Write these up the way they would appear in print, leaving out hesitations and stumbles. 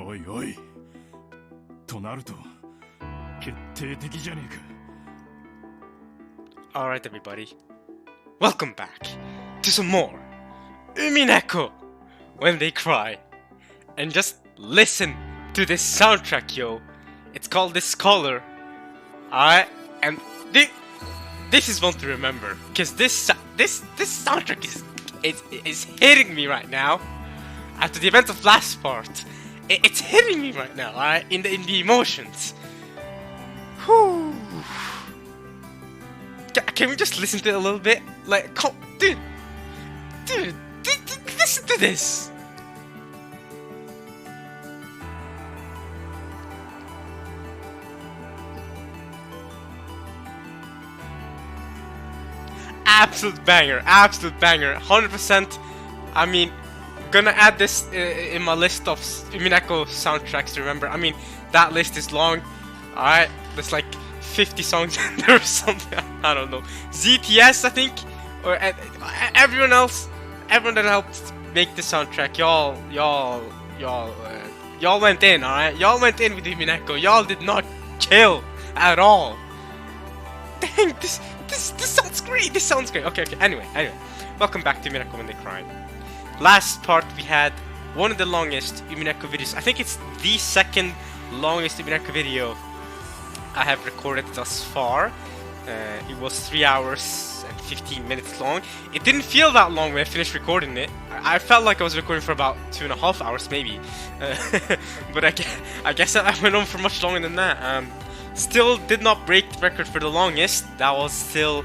おいおい。となると、決定的じゃねえか。Alright, everybody. Welcome back to some more Umineko when they cry. And just listen to this soundtrack, yo. It's called The Scholar. Alright, and this is one to remember, because this soundtrack is hitting me right now. After the event of last part, it's hitting me right now, alright? In the emotions. Whew. Can we just listen to it a little bit? Like, dude, listen to this. Absolute banger, 100%. I mean, gonna add this in my list of Umineko soundtracks to remember. I mean, that list is long. Alright, there's like 50 songs in there or something. I don't know. ZTS, I think, or everyone that helped make the soundtrack. Y'all went in, alright? Y'all went in with Umineko. Y'all did not chill at all. Dang, this sounds great. This sounds great. Okay. Anyway. Welcome back to Umineko when they cry. Last part we had one of the longest Umineko videos. I think it's the second longest Umineko video I have recorded thus far. It was 3 hours and 15 minutes long. It didn't feel that long when I finished recording it. I felt like I was recording for about 2.5 hours maybe. But I guess I went on for much longer than that. Still did not break the record for the longest. That was still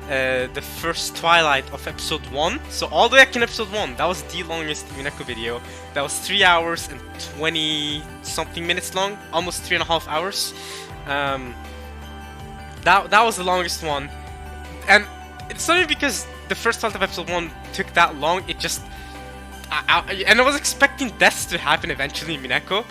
the first twilight of episode 1. So all the way back in episode 1, that was the longest Umineko video. That was 3 hours and 20 something minutes long, almost 3.5 hours. That was the longest one, and it's not even because the first part of episode 1 took that long. It just and I was expecting deaths to happen eventually in Umineko,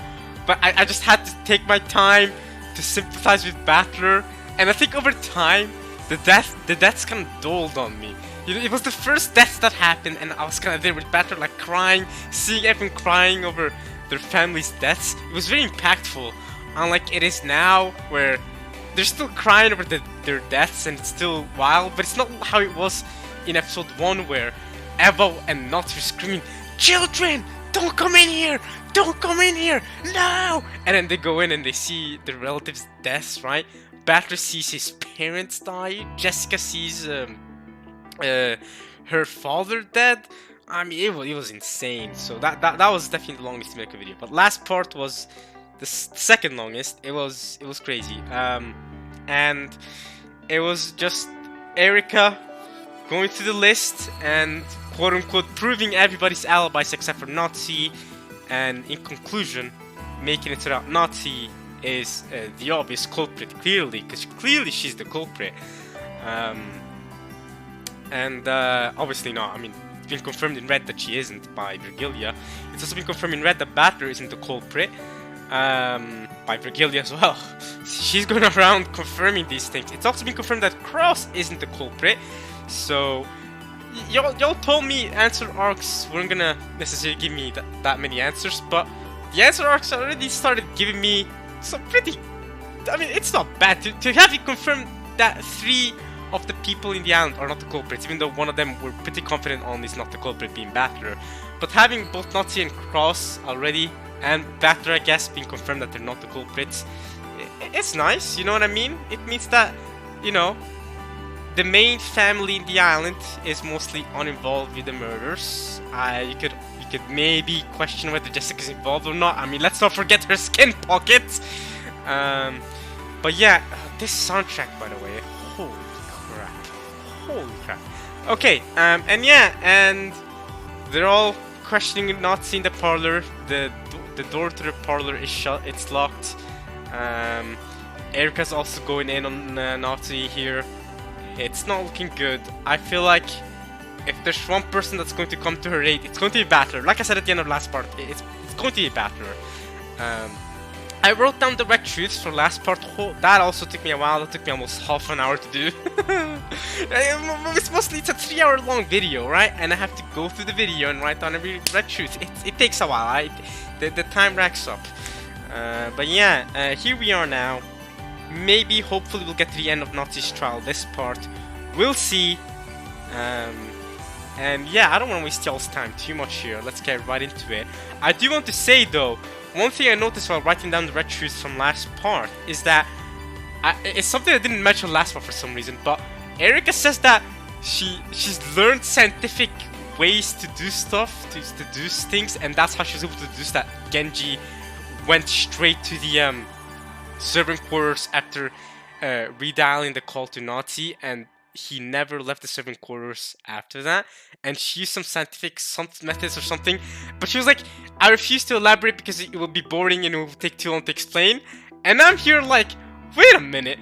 but I just had to take my time to sympathize with Battler, and I think over time the deaths kind of dulled on me. You know, it was the first death that happened, and I was kind of there with Battler, like crying, seeing everyone crying over their family's deaths. It was very impactful, unlike it is now, where they're still crying over their deaths and it's still wild, but it's not how it was in episode 1, where Evo and Notch were screaming, "Children, don't come in here! Don't come in here! No!" And then they go in and they see their relatives' deaths, right? Battler sees his parents die. Jessica sees her father dead. I mean, it was insane. So that was definitely the longest Umineko video. But last part was the second longest. It was crazy. And it was just Erika going through the list and quote unquote proving everybody's alibis except for Nazi, and in conclusion making it so that Nazi is the obvious culprit, clearly, because clearly she's the culprit. Obviously not. I mean, it's been confirmed in red that she isn't by Virgilia. It's also been confirmed in red that Battler isn't the culprit. By Virgilia as well. She's going around confirming these things. It's also been confirmed that Cross isn't the culprit. So y'all told me answer arcs weren't gonna necessarily give me that many answers, but the answer arcs already started giving me some pretty... I mean, it's not bad to have it confirmed that 3 of the people in the island are not the culprits, even though one of them we're pretty confident on is not the culprit, being Battler. But having both Nazi and Cross already, and Battler, I guess, being confirmed that they're not the culprits, it's nice, you know what I mean? It means that, you know, the main family in the island is mostly uninvolved with the murders. You could maybe question whether Jessica's involved or not. I mean, let's not forget her skin pockets. But yeah, this soundtrack, by the way, holy crap. Okay, and they're all questioning Nazi in the parlor. The door to the parlor is shut, it's locked. Erika's also going in on Nazi here. It's not looking good. I feel like if there's one person that's going to come to her aid, it's going to be Battler. Like I said at the end of last part, it's going to be Battler. I wrote down the red truths for last part. That also took me a while. That took me almost half an hour to do. It's a 3-hour long video, right? And I have to go through the video and write down every red truth. It takes a while. The time racks up. But yeah, here we are now. Maybe, hopefully, we'll get to the end of Nazi's trial this part. We'll see. And yeah, I don't want to waste y'all's time too much here. Let's get right into it. I do want to say though, one thing I noticed while writing down the red truths from last part is that it's something I didn't mention last part for some reason, but Erika says that she's learned scientific ways to do stuff, to do things, and that's how she was able to deduce that Genji went straight to the servant quarters after redialing the call to Nazi, and he never left the servant quarters after that. And she used some scientific methods or something, but she was like, I refuse to elaborate because it will be boring and it will take too long to explain. And I'm here like, wait a minute,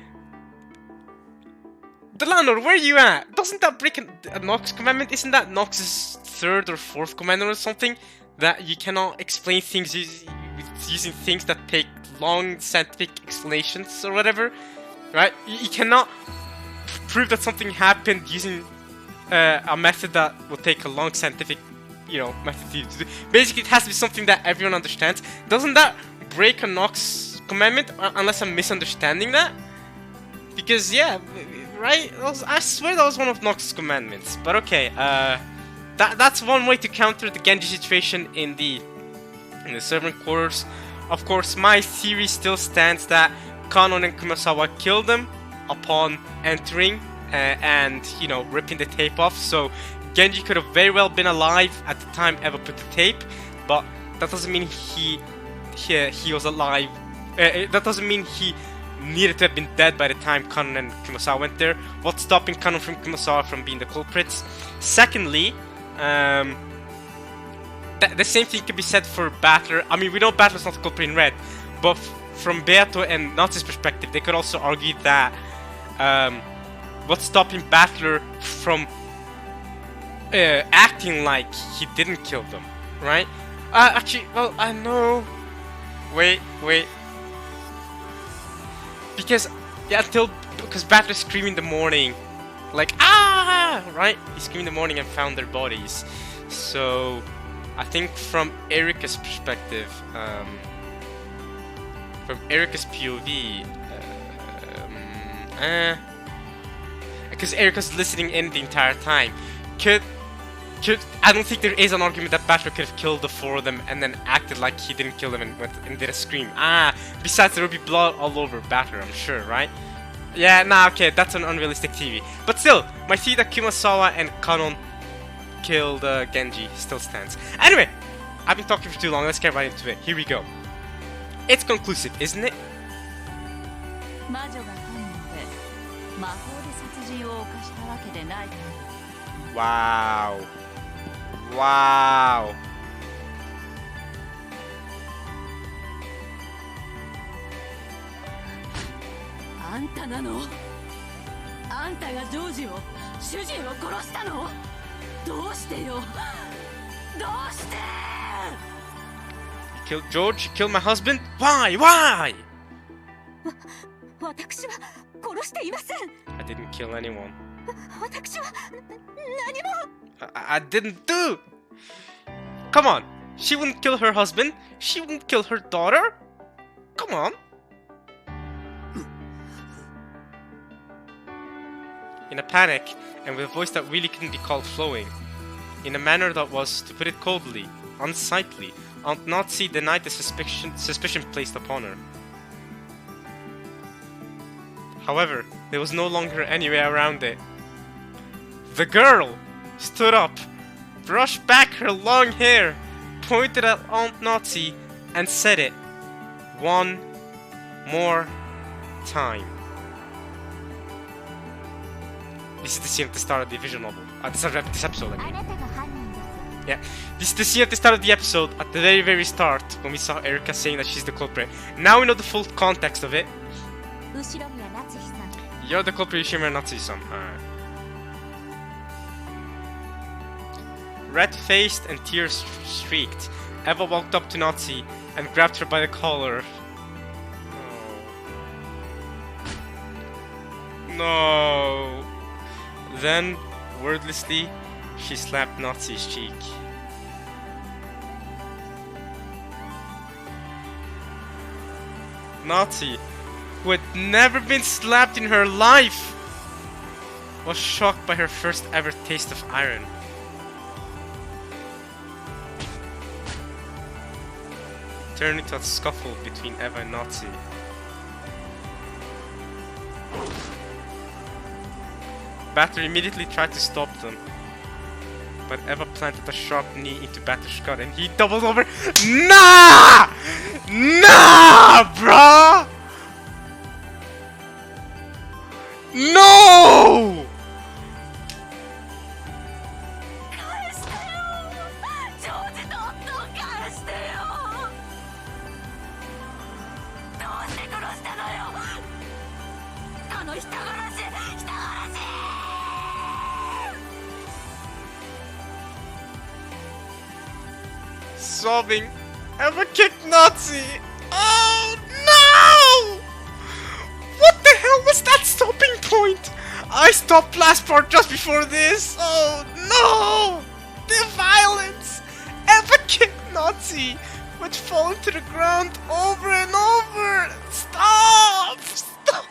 Delano, where are you at? Doesn't that break a Nox commandment? Isn't that Nox's 3rd or 4th commandment or something? That you cannot explain things using things that take long scientific explanations or whatever, right? You cannot prove that something happened using a method that will take a long scientific, method to do. Basically, it has to be something that everyone understands. Doesn't that break a Nox commandment? Unless I'm misunderstanding that? Because yeah, right? I swear that was one of Nox's commandments. But okay, that's one way to counter the Genji situation in the servant quarters. Of course, my theory still stands that Kanon and Kumasawa killed them upon entering and ripping the tape off. So Genji could have very well been alive at the time Eva put the tape, but that doesn't mean he was alive. That doesn't mean he needed to have been dead by the time Kanon and Kumasawa went there. What's stopping Kanon from Kumasawa from being the culprits? Secondly, the same thing can be said for Battler. I mean, we know Battler's not the culprit in red, but from Beato and Nazi's perspective, they could also argue that what's stopping Battler from acting like he didn't kill them, right? Actually, well, I know. Wait. Because Battler screamed in the morning, like ah, right? He screamed in the morning and found their bodies. So I think from Erika's perspective, from Erika's POV, because Erika's listening in the entire time, I don't think there is an argument that Battler could have killed the 4 of them and then acted like he didn't kill them and did a scream. Besides there would be blood all over Battler, I'm sure, right? Yeah, nah, okay, that's an unrealistic theory. But still, my theory that Kumasawa and Kanon killed Genji still stands. Anyway, I've been talking for too long, let's get right into it. Here we go. It's conclusive, isn't it? Wow. Wow. あんたなの？あんたがジョージを、主人を殺したの？どうしてよ？どうして？ You killed George? You killed my husband? Why? Why? 私は殺していません。 I didn't kill anyone. 私は何も。 I didn't do. Come on. She wouldn't kill her husband. She wouldn't kill her daughter. Come on. In a panic, and with a voice that really couldn't be called flowing, in a manner that was, to put it coldly, unsightly, Aunt Nazi denied the suspicion placed upon her. However, there was no longer any way around it. The girl stood up, brushed back her long hair, pointed at Aunt Nazi, and said it one more time. This is the scene at the start of the visual novel. At the start of this episode, I mean. Yeah, this is the scene at the start of the episode, at the very, very start, when we saw Erika saying that she's the culprit. Now we know the full context of it. You're the culprit, Ushimura Natsuhi-san. Alright. Red-faced and tears-streaked, Eva walked up to Natsuhi and grabbed her by the collar. No. Then, wordlessly, she slapped Natsu's cheek. Natsu, who had never been slapped in her life, was shocked by her first ever taste of iron. Turning to a scuffle between Eva and Natsu. Batter immediately tried to stop them, but Eva planted a sharp knee into Batter's gut and he doubled over. Nah! Nah, bruh! No! 返してよジョージと夫を返してよどうして殺したのよあの人殺し人殺し Sobbing, Eva kicked Nazi. Oh no! What the hell was that stopping point? I stopped last part just before this. Oh no! The violence! Eva kicked Nazi, which fallen to the ground over and over. Stop! Stop!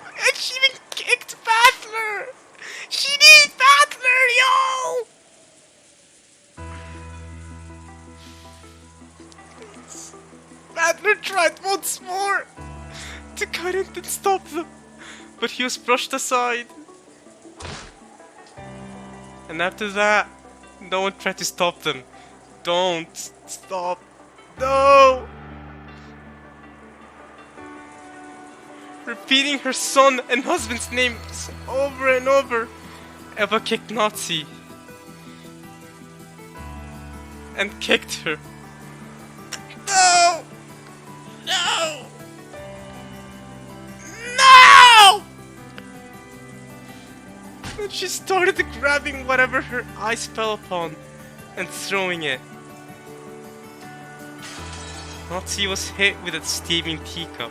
And she even kicked Battler. She needs Battler, yo! Battler tried once more to cut in and stop them, but he was brushed aside. And after that, no one tried to stop them. Don't stop. No! Repeating her son and husband's names over and over, Eva kicked Nazi and kicked her. No! No! No! And she started grabbing whatever her eyes fell upon and throwing it. Nazi was hit with a steaming teacup.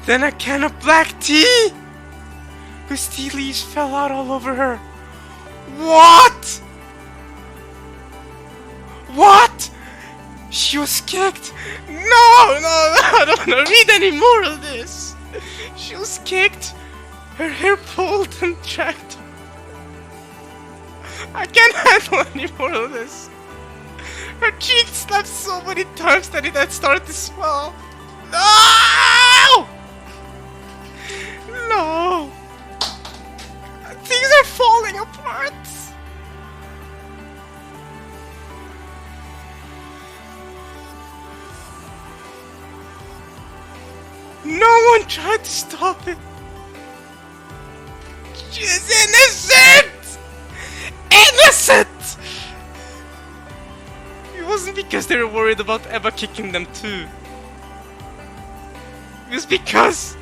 Then a can of black tea! Whose tea leaves fell out all over her. What? What? She was kicked. No, I don't want to read any more of this. She was kicked. Her hair pulled and dragged. I can't handle any more of this. Her cheek slapped so many times that it had started to swell. No! No! Things are falling apart. No one tried to stop it. She's innocent! Innocent! It wasn't because they were worried about Eva kicking them too. It was because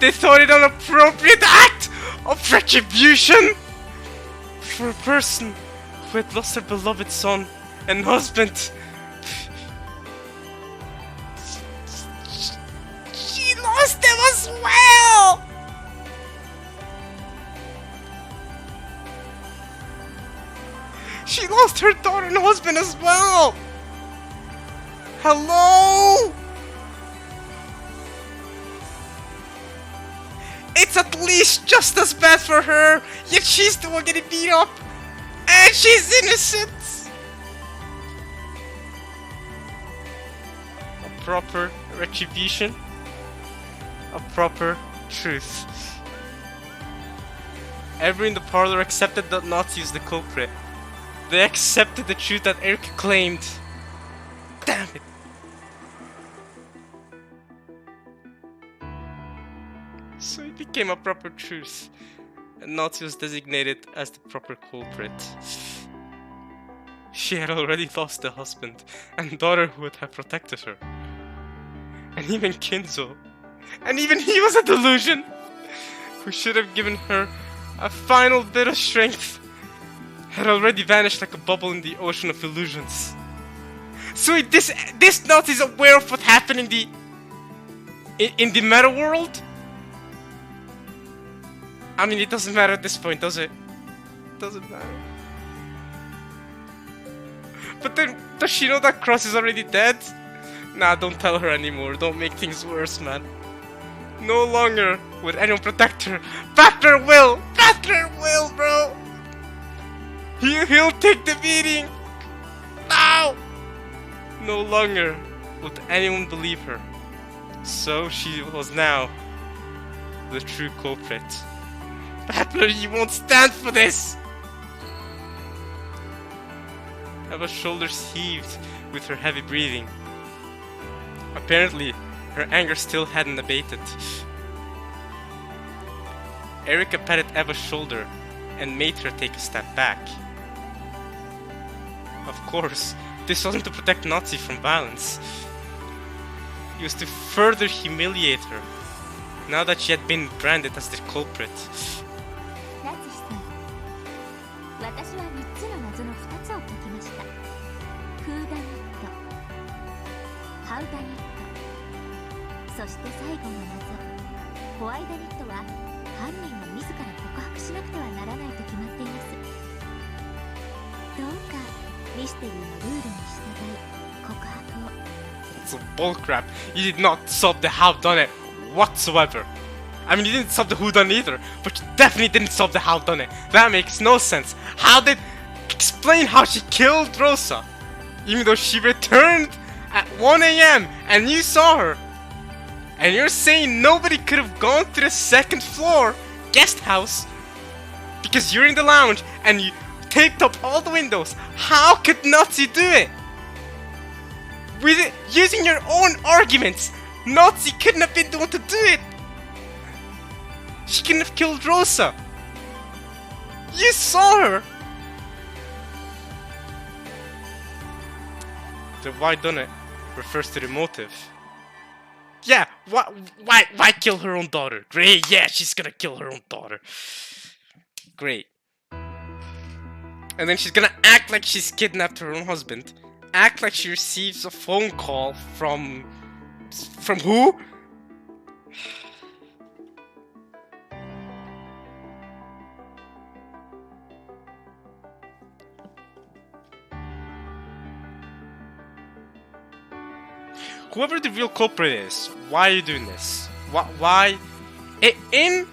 they thought it an appropriate act of retribution for a person who had lost her beloved son and husband. She lost them as well! She lost her daughter and husband as well! Hello? It's at least just as bad for her, yet she's the one getting beat up, and she's innocent! A proper retribution, a proper truth. Everyone in the parlor accepted that Nazi is the culprit. They accepted the truth that Eric claimed. Damn it! So it became a proper truth, and Nazi was designated as the proper culprit. She had already lost a husband and daughter who would have protected her. And even Kinzo, and even he was a delusion, who should have given her a final bit of strength, had already vanished like a bubble in the ocean of illusions. So this Nazi is aware of what happened in the In the meta world? I mean, it doesn't matter at this point, does it? Doesn't matter. But then, does she know that Cross is already dead? Nah, don't tell her anymore. Don't make things worse, man. No longer would anyone protect her. Battler will! Battler will, bro! He'll take the beating! No! No longer would anyone believe her. So she was now the true culprit. Battler, you won't stand for this! Eva's shoulders heaved with her heavy breathing. Apparently, her anger still hadn't abated. Erika patted Eva's shoulder and made her take a step back. Of course, this wasn't to protect Nazi from violence. It was to further humiliate her, now that she had been branded as the culprit. It's a bullcrap. You did not solve the how done it whatsoever. I mean, you didn't solve the who done either, but you definitely didn't solve the how done it. That makes no sense. How did explain how she killed Rosa, even though she returned at 1 AM and you saw her, and you're saying nobody could have gone to the second floor guest house because you're in the lounge and you taped up all the windows. How could Nazi do it? With it, using your own arguments, Nazi couldn't have been the one to do it. She couldn't have killed Rosa. You saw her. The why done it refers to the motive. Yeah, why kill her own daughter? Great, yeah, she's gonna kill her own daughter. Great. And then she's gonna act like she's kidnapped her own husband. Act like she receives a phone call from who? Whoever the real culprit is, why are you doing this? Why? In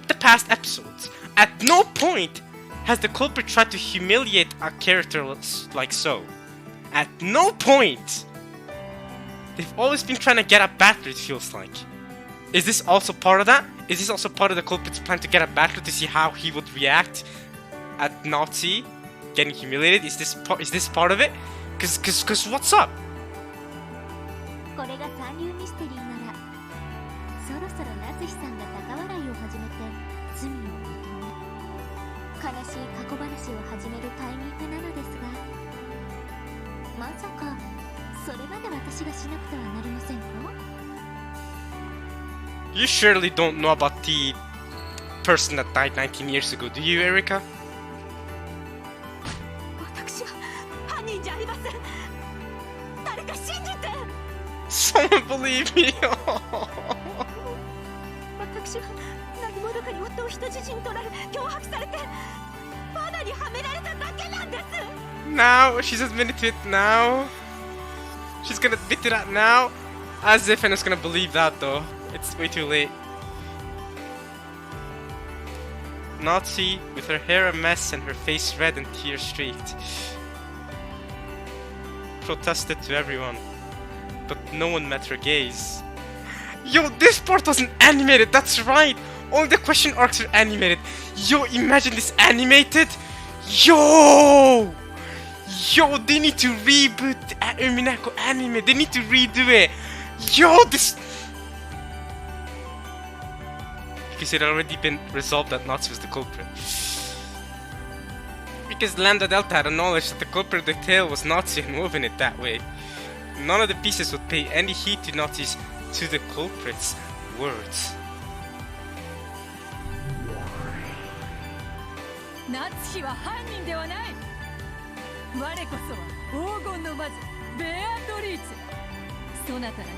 the past episodes, at no point has the culprit tried to humiliate a character like so. At no point! They've always been trying to get at Battler, it feels like. Is this also part of that? Is this also part of the culprit's plan to get at Battler to see how he would react at Nazi getting humiliated? Is this part of it? Cause what's up? You surely don't know about the person that died 19 years ago, do you, Erika? Someone believe me! Now, she's admitted to it now. She's gonna admit to that now. As if anyone's gonna believe that though. It's way too late. Nazi, with her hair a mess and her face red and tear streaked, protested to everyone, but no one met her gaze. Yo, this part wasn't animated, that's right! All the question arcs are animated. Yo, imagine this animated! Yo! Yo, they need to reboot the Umineko anime. They need to redo it. Yo, this... Because it had already been resolved that Nazi was the culprit. Because Lambda Delta had acknowledged that the culprit of the tale was Nazi and woven it that way. None of the pieces would pay any heed to Nazi's to the culprit's words. Nazi は犯人ではない。我こそは黄金の魔女ベアトリーチェ。そなたらが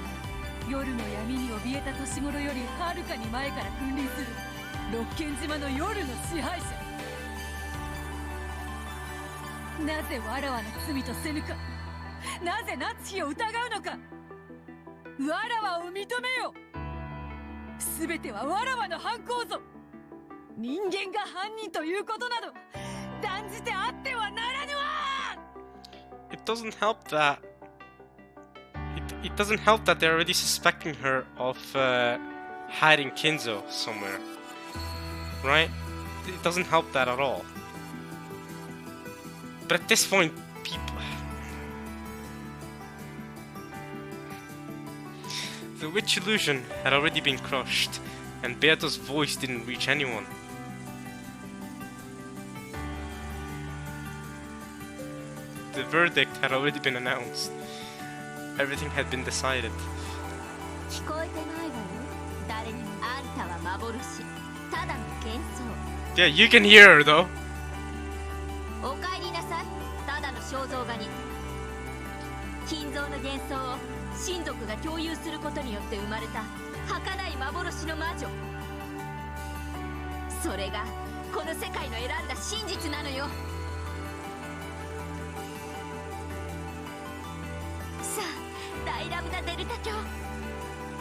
夜の闇に怯えた年頃よりはるかに前から君臨する六軒島の夜の支配者。なぜわらわの罪とせぬか。なぜ夏日を疑うのか。わらわを認めよ。すべてはわらわの犯行ぞ。人間が犯人ということなど断じてあってはならぬわ。 It doesn't help that it doesn't help that they're already suspecting her of hiding Kinzo somewhere, right? It doesn't help that at all. But at this point, the witch illusion had already been crushed, and Beato's voice didn't reach anyone. The verdict had already been announced. Everything had been decided. 聞こえてないわよ。誰にもあんたは幻。ただの幻想。Yeah, you can hear her though. お帰りなさい。ただの肖像画に。金像の幻想を親族が共有することによって生まれた儚い幻の魔女。それがこの世界の選んだ真実なのよ。さあ、大ラムダデルタ教。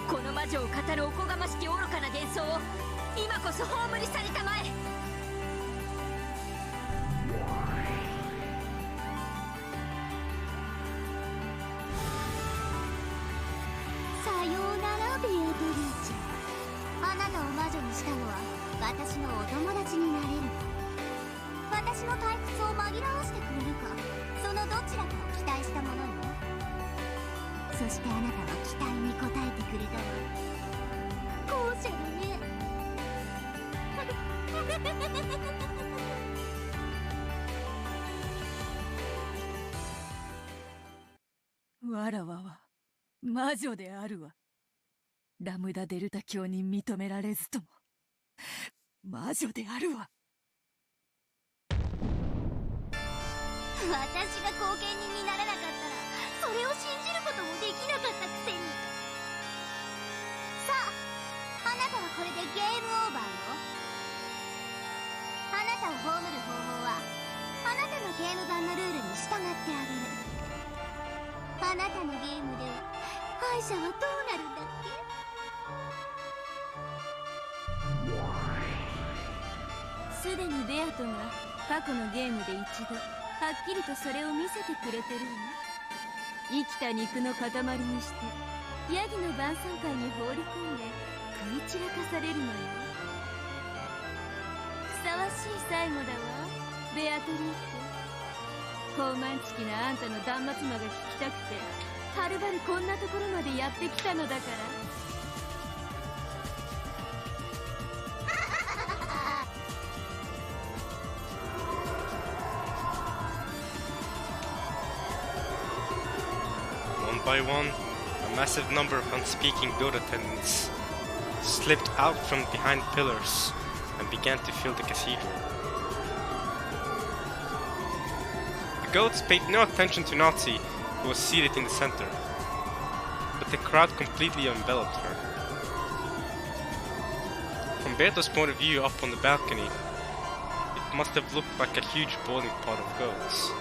この魔女を語るおこがましき愚かな幻想を今こそ葬り去りたまえ。さようならベアトリーチェ。あなたを魔女にしたのは私のお友達になれるか、私の退屈を紛らわしてくれるか、そのどちらかを期待したものよ。そしてあなたは期待に応えてくれたわ。後者だね。わらわは魔女であるわ。ラムダデルタ教に認められずとも魔女であるわ。私が後見人にならなかったらそれを信じることもできなかったくせに。さあ、あなたはこれでゲームオーバーよ。あなたを葬る方法はあなたのゲーム版のルールに従ってあげる。あなたのゲームでは敗者はどうなるんだっけ。すでにベアトが過去のゲームで一度はっきりとそれを見せてくれてるわ。生きた肉の塊にしてヤギの晩餐会に放り込んで食い散らかされるのよ。ふさわしい最後だわ、ベアトリーチェ。高慢ちきなあんたの断末魔が聞きたくてはるばるこんなところまでやってきたのだから。One by one, a massive number of unspeaking goat attendants slipped out from behind pillars and began to fill the cathedral. The goats paid no attention to Nazi, who was seated in the center, but the crowd completely enveloped her. From Beato's point of view up on the balcony, it must have looked like a huge boiling pot of goats.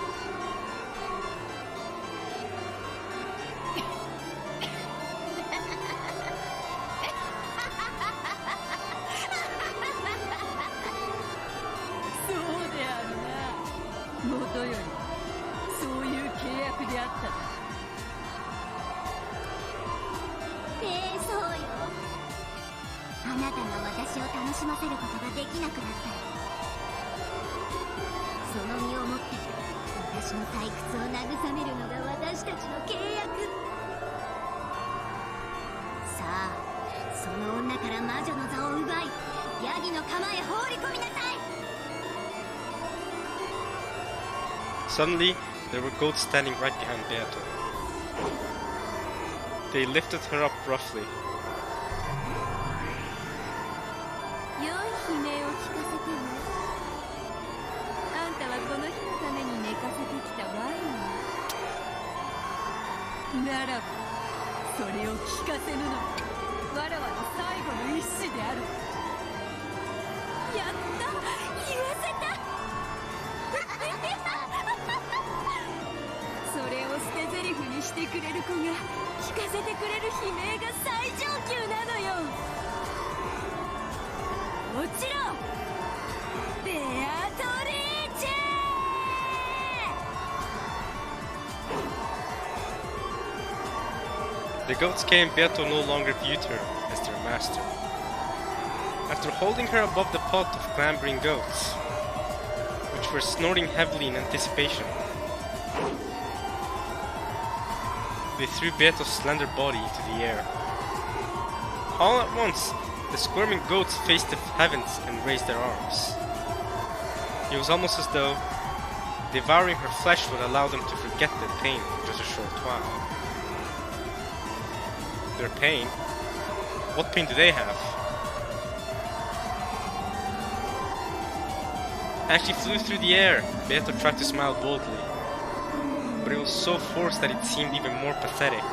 Suddenly, there were goats standing right behind Beato. They lifted her up roughly. 良い悲鳴を聞かせてね。あんたはこの日のために寝かせてきたワインよ。ならば、それを聞かせぬのがわらわの最後の一子である。やった、言わせたそれを捨て台詞にしてくれる子が聞かせてくれる悲鳴が最上級なのよ。もちろんベアトリーチェ。 The goats came, Beato no longer viewed her as their master. After holding her above the pot of clambering goats, which were snorting heavily in anticipation, they threw Beato's slender body into the air. All at once, the squirming goats faced the heavens and raised their arms. It was almost as though devouring her flesh would allow them to forget their pain for just a short while. Their pain? What pain do they have? As she flew through the air, Beato tried to smile boldly, but it was so forced that it seemed even more pathetic,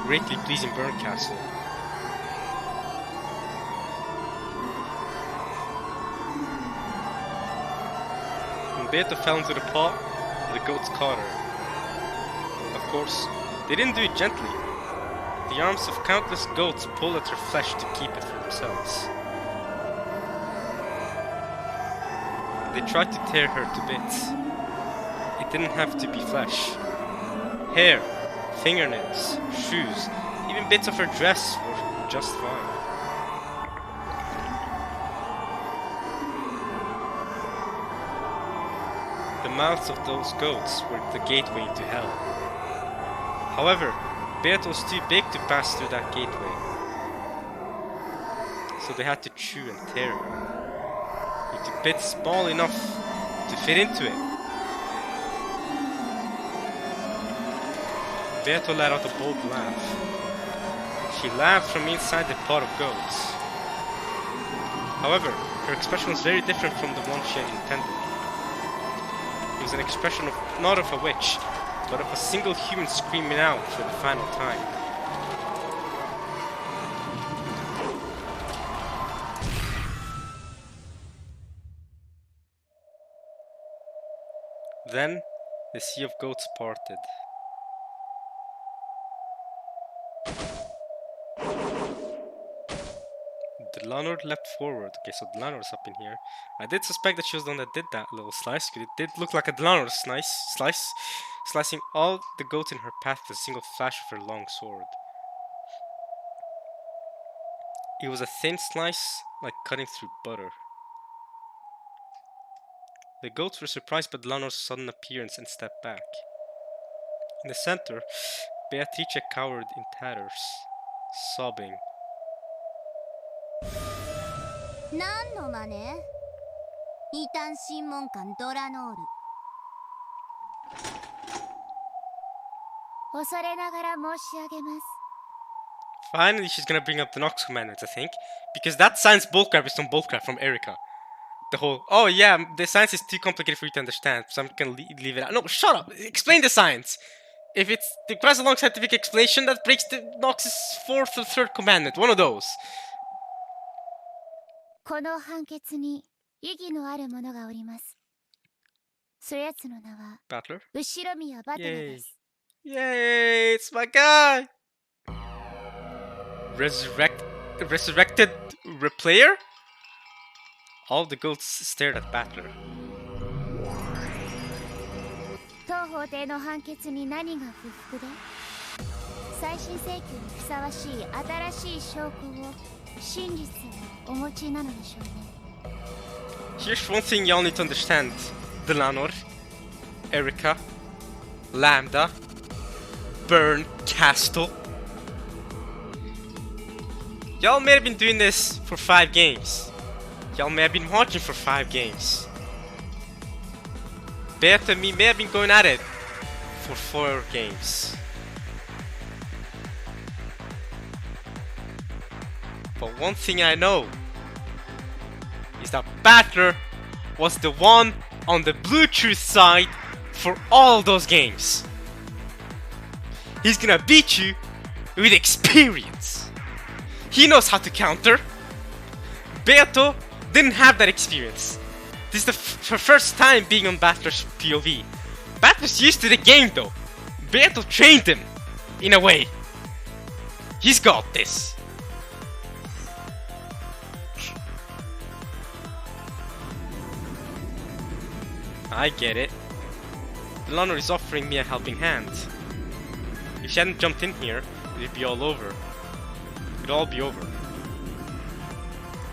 greatly pleasing Burncastle. When Beato fell into the pot, the goats caught her. Of course, they didn't do it gently. The arms of countless goats pulled at her flesh to keep it for themselves. They tried to tear her to bits. It didn't have to be flesh. Hair, fingernails, shoes, even bits of her dress were just fine. The mouths of those goats were the gateway to hell. However, Beato was too big to pass through that gateway, so they had to chew and tear her into bits small enough to fit into it. Beato let out a bold laugh. She laughed from inside the pot of goats. However, her expression was very different from the one she had intended. It was an expression of not of a witch, but of a single human screaming out for the final time. Then, the sea of goats parted. Delanor leapt forward. Okay, so Delanor's up in here. I did suspect that she was the one that did that little slice, because it did look like a Delanor slice, slicing all the goats in her path with a single flash of her long sword. It was a thin slice, like cutting through butter. The goats were surprised by Delanor's sudden appearance and stepped back. In the center, Beatrice cowered in tatters, sobbing. 何の真似？異端審問官ドラノール。恐れながら申し上げます。 Finally, she's gonna bring up the Nox commandments, I think, because that science bullcrap is some bullcrap from Erika. The whole, oh yeah, the science is too complicated for you to understand, so I'm gonna leave it out. No, shut up! Explain the science! If it requires a long scientific explanation, that breaks the Nox's fourth or third commandment, one of those. この判決に意義のある者がおります。そやつの名は Battler? 後ろ宮バトラです。 Yay! It's my guy! Resurrected replayer? All the goats stared at Battler. 当法廷の判決に何が不服で？再審請求にふさわしい新しい証拠を真実をお持ちなのでしょうね。 Here's one thing y'all need to understand, Delanor, Erika, Lambda, Burn Castle. Y'all may have been doing this for 5 games. Y'all may have been watching for 5 games. Beata and me may have been going at it for 4 games. But one thing I know is that Battler was the one on the blue truth side for all those games. He's gonna beat you with experience. He knows how to counter. Beato didn't have that experience. This is her first time being on Battler's POV. Battler's used to the game though. Beato trained him, in a way. He's got this. I get it. Delano is offering me a helping hand. If she hadn't jumped in here, it'd be all over. It'd all be over.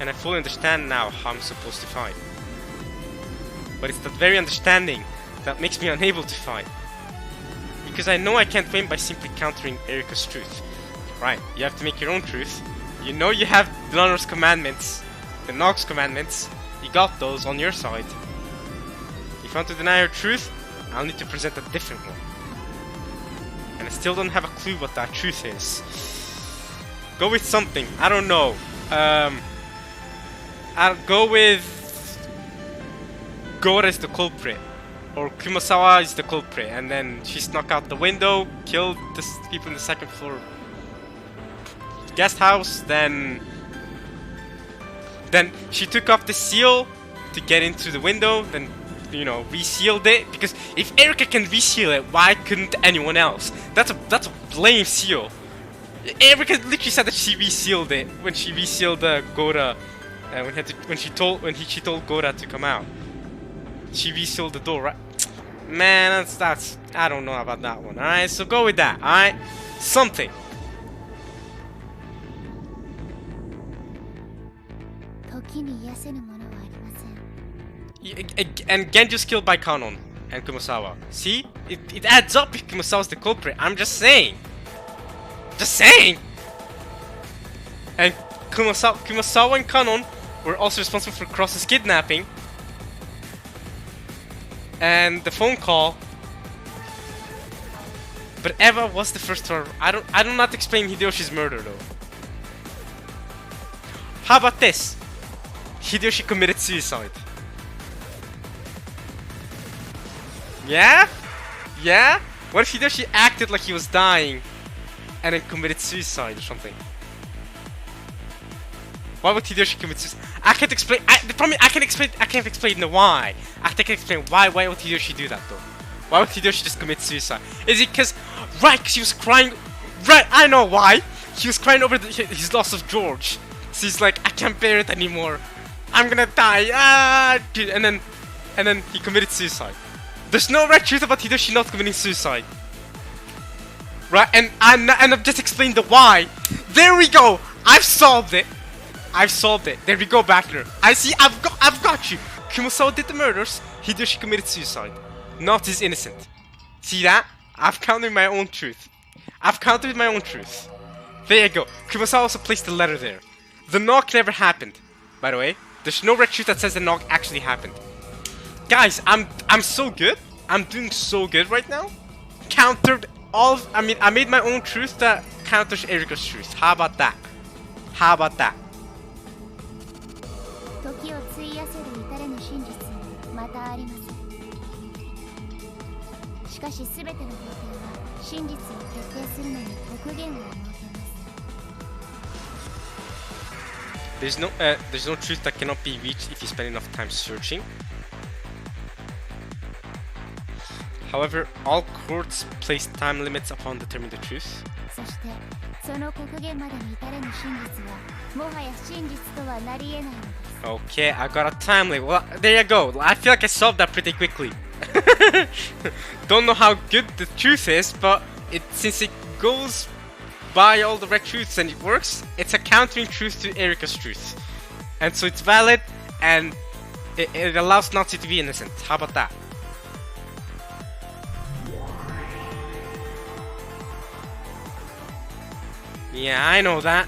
And I fully understand now how I'm supposed to fight. But it's that very understanding that makes me unable to fight. Because I know I can't win by simply countering Erika's truth. Right, you have to make your own truth. You know you have Delano's commandments, the Nog's commandments. You got those on your side. If I want to deny her truth, I'll need to present a different one. And I still don't have a clue what that truth is. Go with something, I don't know. I'll go with Gora is the culprit, or Kumasawa is the culprit, and then she snuck out the window, killed the people in the second floor guest house, then she took off the seal to get into the window, then, you know, resealed it, because if Erika can reseal it, why couldn't anyone else? That's a lame seal. Erika literally said that she resealed it when she resealed Gora, when she told Gora to come out. She resealed the door, right? Man, that's I don't know about that one. All right, so go with that. All right, something. And Genju's killed by Kanon and Kumasawa. See, it adds up if Kumasawa's the culprit. I'm just saying. Just saying. And Kumasawa and Kanon were also responsible for Cross's kidnapping and the phone call. But Eva was the first to. I do not explain Hideyoshi's murder though. How about this? Hideyoshi committed suicide. Yeah? Yeah? What if Hideyoshi acted like he was dying and then committed suicide or something? Why would Hideyoshi commit suicide? I can't explain. The problem is I can't explain the why. I think I can explain why would Hideyoshi do that though? Why would Hideyoshi just commit suicide? Is it because because he was crying? Right, I know why. He was crying over his loss of George. So he's like, I can't bear it anymore. I'm gonna die. And then he committed suicide. There's no right truth about Hideyoshi not committing suicide. Right, and I've just explained the why. There we go. I've solved it. I've solved it. There we go, Battler. I see. I've got you. Kumasawa did the murders. Hideyoshi committed suicide. Not is innocent. See that? I've countered my own truth. I've countered my own truth. There you go. Kumasawa also placed the letter there. The knock never happened. By the way, there's no red truth that says the knock actually happened. Guys, I'm so good. I'm doing so good right now. Countered all. I made my own truth that counters Erika's truth. How about that? How about that? There's no truth that cannot be reached if you spend enough time searching. However, all courts place time limits upon determining the truth. Okay, I got a time limit. Well, there you go. I feel like I solved that pretty quickly. Don't know how good the truth is, but since it goes by all the red truths and it works, it's a countering truth to Erika's truth. And so it's valid, and it allows Natsu to be innocent. How about that? Yeah, I know that.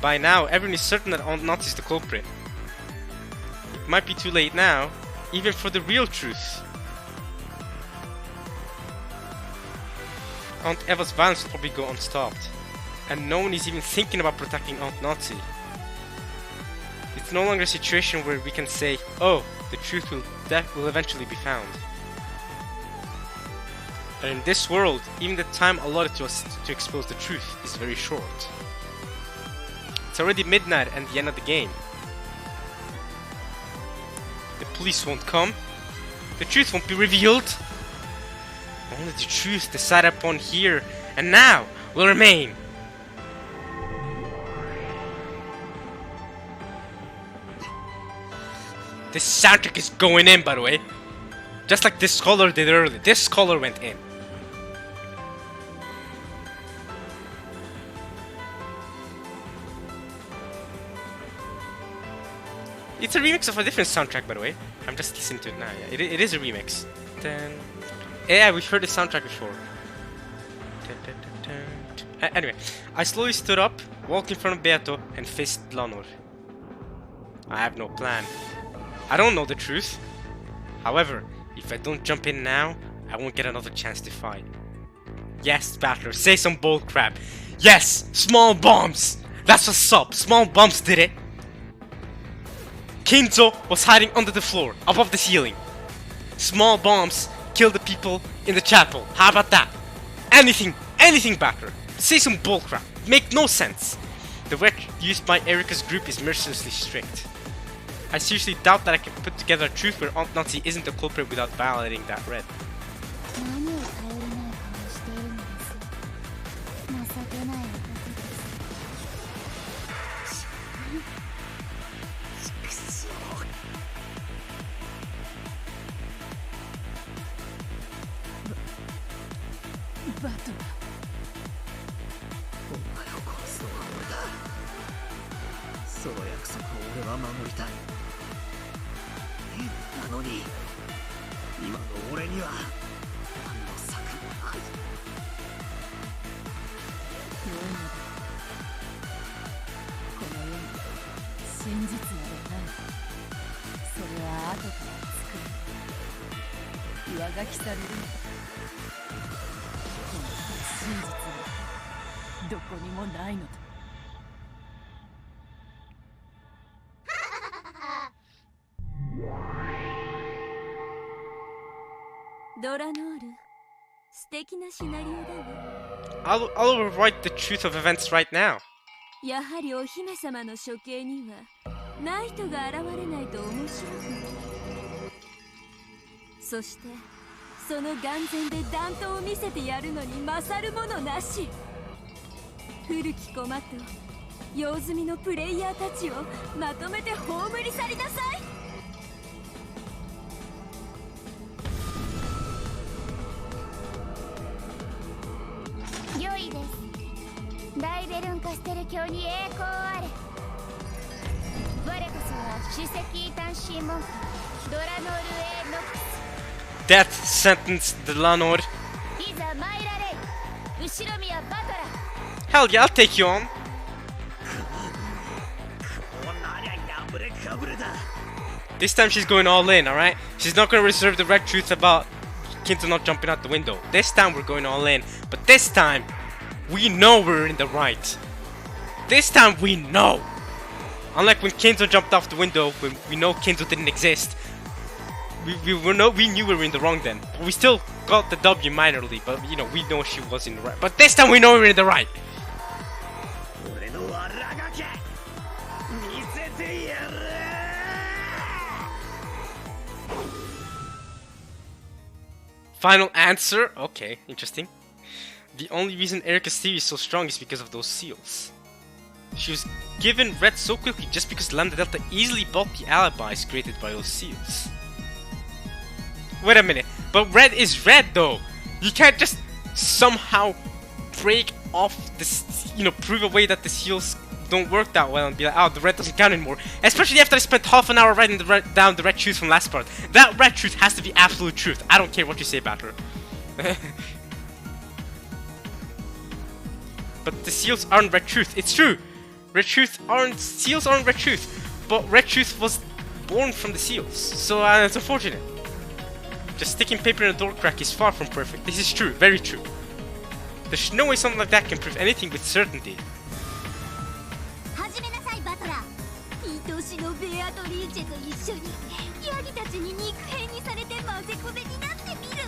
By now, everyone is certain that Aunt Natsu is the culprit. It might be too late now, even for the real truth. Aunt Eva's violence will probably go unstopped, and no one is even thinking about protecting Aunt Natsu. It's no longer a situation where we can say, oh, the truth will eventually be found. And in this world, even the time allotted to us to expose the truth is very short. It's already midnight and the end of the game. The police won't come. The truth won't be revealed. Only the truth decided upon here and now will remain. This soundtrack is going in, by the way. Just like this color did earlier. This color went in. It's a remix of a different soundtrack, by the way. I'm just listening to it now. Yeah, it is a remix. Yeah, we've heard the soundtrack before. Anyway, I slowly stood up, walked in front of Beato, and faced Lanor. I have no plan. I don't know the truth. However, if I don't jump in now, I won't get another chance to fight. Yes, Battler, say some bull crap. Yes, small bombs! That's what's up, small bombs did it! Kinzo was hiding under the floor, above the ceiling. Small bombs killed the people in the chapel. How about that? Anything, Battler. Say some bullcrap. Make no sense. The red used by Erika's group is mercilessly strict. I seriously doubt that I can put together a truth where Aunt Nancy isn't the culprit without violating that red. I'll overwrite the truth of events right now. やはりお姫様の処刑にはナイトが現れないと面白くない。そしてその眼前で弾頭を見せてやるのに勝るものなし。古き駒と用済みのプレイヤーたちをまとめて葬り去りなさい。良いです。大ベルンカステル教に栄光あれ。我こそは首席異端審問官ドラノル・エノックス。Death sentence the Lanor. いざ参られい。後ろ宮バトラ。Hell yeah, I'll take you on. This time she's going all in, alright? She's not gonna reserve the red truth about Kinzo not jumping out the window. This time we're going all in. But this time, we know we're in the right. This time we know. Unlike when Kinzo jumped off the window, when we know Kinzo didn't exist. We knew we were in the wrong then. But we still got the W minorly, but you know, we know she was in the right. But this time we know we're in the right. Final answer? Okay, interesting. The only reason Erika's theory is so strong is because of those seals. She was given red so quickly just because Lambda Delta easily bought the alibis created by those seals. Wait a minute, but red is red though! You can't just somehow break off this, you know, prove away that the seals don't work that well and be like, oh, the red doesn't count anymore. Especially after I spent half an hour writing down the red truth from last part. That red truth has to be absolute truth. I don't care what you say about her. But the seals aren't red truth. It's true. Seals aren't red truth. But red truth was born from the seals. So it's unfortunate. Just sticking paper in a door crack is far from perfect. This is true. Very true. There's no way something like that can prove anything with certainty. 愛しのベアトリーチェと一緒にヤギたちに肉片にされて混ぜこぜになってみる。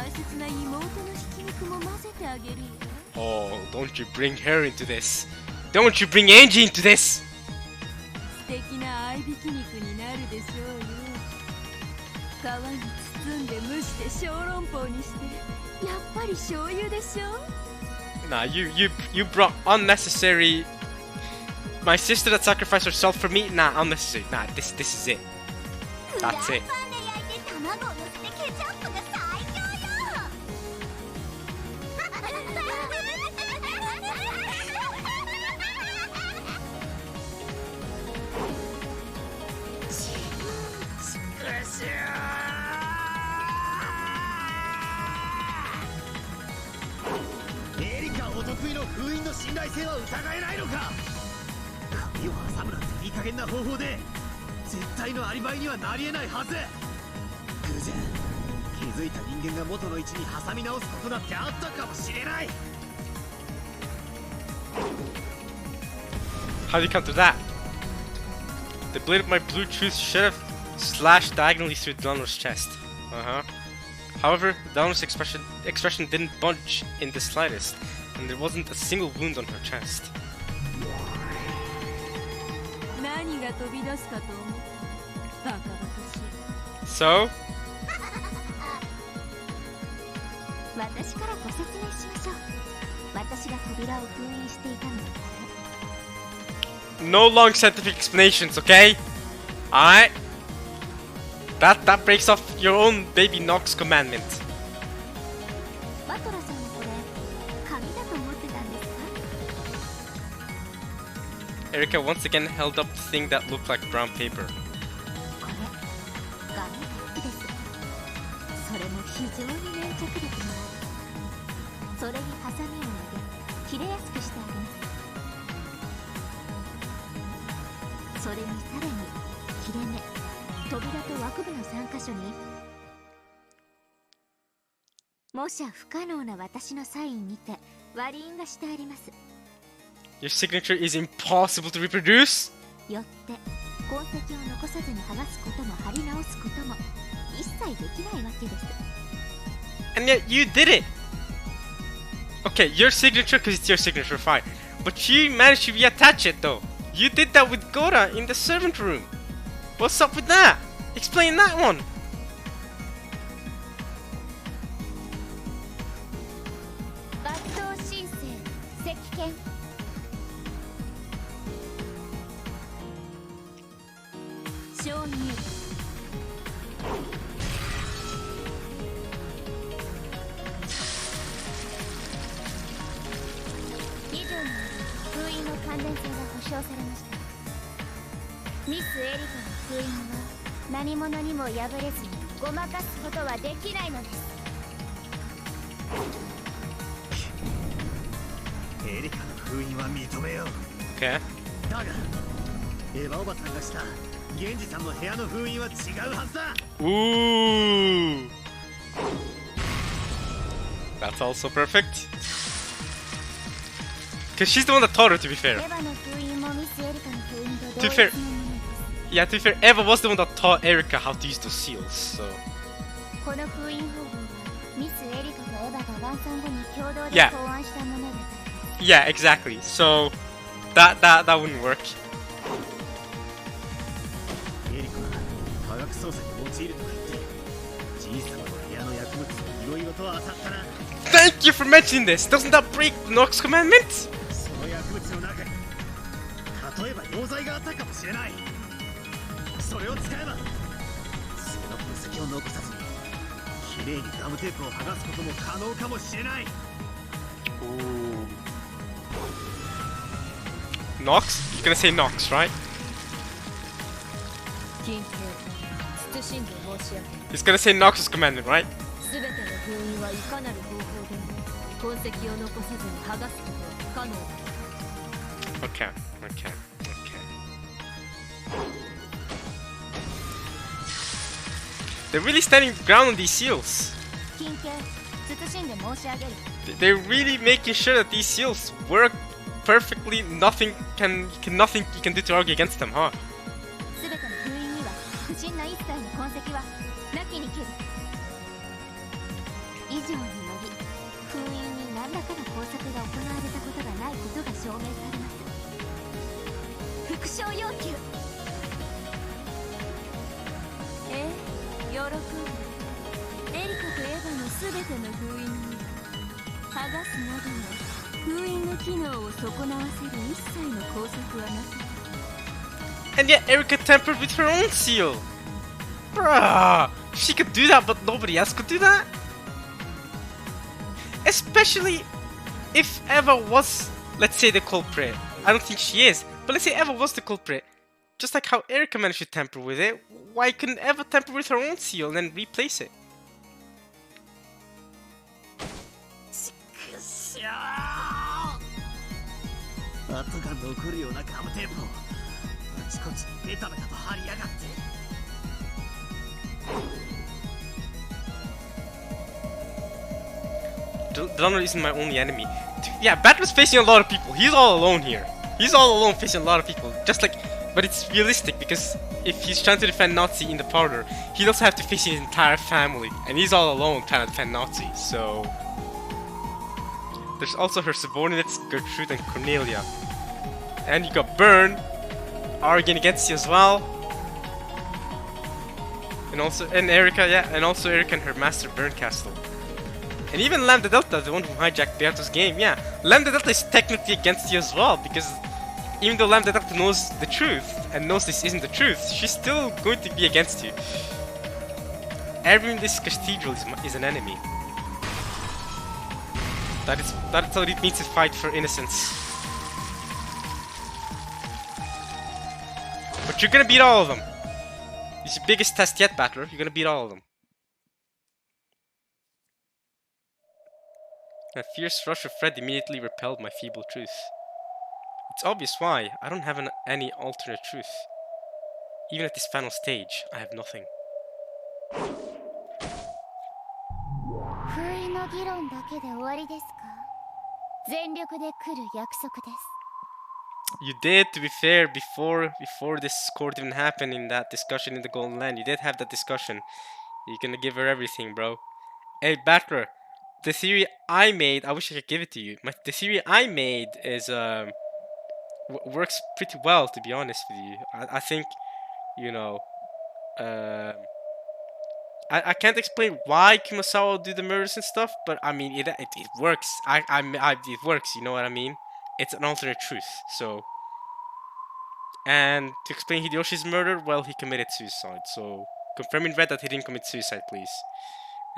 大切な妹のひき肉も混ぜてあげるよ。 Oh, don't you bring her into this. Don't you bring Angie into this. 素敵な合いびき肉になるでしょうよ。皮に包んで蒸して小籠包にして、やっぱり醤油でしょ。 Nah, you brought unnecessary. My sister that sacrificed herself for me. Nah, unnecessary. Nah, this is it. That's it. フライパンで焼いて卵を乗せてケチャップが最強よ。エリカお得意の封印の信頼性は疑えないのか。髪を挟むなんていい加減な方法で絶対のアリバイにはなりえないはず。グージャン、気づいた人間が元の位置に挟み直すことだってあったかもしれない。 How do you counter that? The blade of my Bluetooth should have slashed diagonally through Donald's chest. However, Donald's expression didn't budge in the slightest, and there wasn't a single wound on her chest. 何が飛び出すかと思う。バカバカしい。 So, 私からご説明しましょう。私が扉を封印していたのはこれ。 no long scientific explanations, okay? Alright? That breaks off your own baby Nox commandment. バトラさんはこれ紙だと思ってたんですか？ Erica once again held up the thing that looked like brown paper. これ紙タップです。それも非常に粘着力のある。それにハサミを入れ切れやすくしてあります。それにさらに切れ目、扉と枠部の3箇所に模写不可能な私のサインにて割り印がしてあります。 Your signature is impossible to reproduce? よって痕跡を残さずに剥がすことも貼り直すことも一切できないわけです。 And yet you did it! Okay, your signature, because it's your signature, fine. But you managed to reattach it though. You did that with Gora in the servant room. What's up with that? Explain that one. 抜刀申請石剣承認。以上に封印の関連性が保証されました。ミスエリカの封印は何者にも破れずにごまかすことはできないのです。エリカの封印は認めよう。 Okay. だがエヴァおばさんがした源氏さんの部屋の封印は違うはずだ。 Ooh. That's also perfect. Because she's the one that taught her, to be エ fair. ヴァの封印もミスエリカの封印と To 同 be fair. 一のものです。 Yeah, to be fair, Eva was the one that taught Erica how to use those seals, so... この封印方法はミスエリカとエヴァが晩餐後に共同で Yeah. 考案したものです。 Yeah, exactly. So, that wouldn't work. エリカは科学操作に用いるとか言ってじいさまの部屋の薬物をいろいろと漁ったら Thank you for mentioning this! Doesn't that break the Nox commandment? その薬物の中に例えば溶剤があったかもしれない。それを使えばその分析を残さずにきれいにガムテープを剥がすことも可能かもしれない。 Ooh. Nox? You're gonna say Nox, right? 緊急謹んで申し上げる。 He's gonna say Nox's commandment, right? すべての封印はいかなる方法でも痕跡を残さずに剥がすことは不可能だ。 Okay, okay, okay. They're really standing ground on these seals. 緊急謹んで申し上げる。 They're really making sure that these seals work perfectly. Nothing you can do to argue against them, huh? すべての封印には不審な一切の痕跡はなきにける。以上により封印に何らかの工作が行われたことがないことが証明されます。復唱要求。喜んで。エリカとエヴァの全ての封印に剥がすなどの封印の機能を損なわせる一切の工作はなさ。 And yet Erika tampered with her own seal. Bruh, she could do that, but nobody else could do that. Especially if Eva was, let's say, the culprit. I don't think she is, but let's say Eva was the culprit. Just like how Erika managed to tamper with it, why couldn't Eva tamper with her own seal and then replace it? 跡が残るようなガムテープをあちこちベタベタと貼りやがって。Donald isn't my only enemy. Yeah, Batman's facing a lot of people. He's all alone here. He's all alone facing a lot of people. Just like, but it's realistic because if he's trying to defend Nazi in the parlor, he'd also have to face his entire family, and he's all alone trying to defend Nazi. So there's also her subordinates Gertrude and Cornelia, and you got Byrne arguing against you as well, and Erika, yeah, and also Erika and her master Berncastle. And even Lambda Delta, the one who hijacked Beato's game, yeah. Lambda Delta is technically against you as well, because even though Lambda Delta knows the truth, and knows this isn't the truth, she's still going to be against you. Everyone in this cathedral is an enemy. That's how it means to fight for innocence. But you're gonna beat all of them. It's your biggest test yet, Battler. You're gonna beat all of them. A fierce rush of Fred immediately repelled my feeble truth. It's obvious why. I don't have any alternate truth. Even at this final stage, I have nothing. You did, to be fair, before this court even happened in that discussion in the Golden Land. You did have that discussion. You're gonna give her everything, bro. Hey, Battler. The theory I made, I wish I could give it to you. The theory I made is works pretty well, to be honest with you. I think, you know, I can't explain why Kumasawa will do the murders and stuff, but I mean it works. It works. You know what I mean? It's an alternate truth. So, and to explain Hideyoshi's murder, well, he committed suicide. So confirm in red that he didn't commit suicide, please,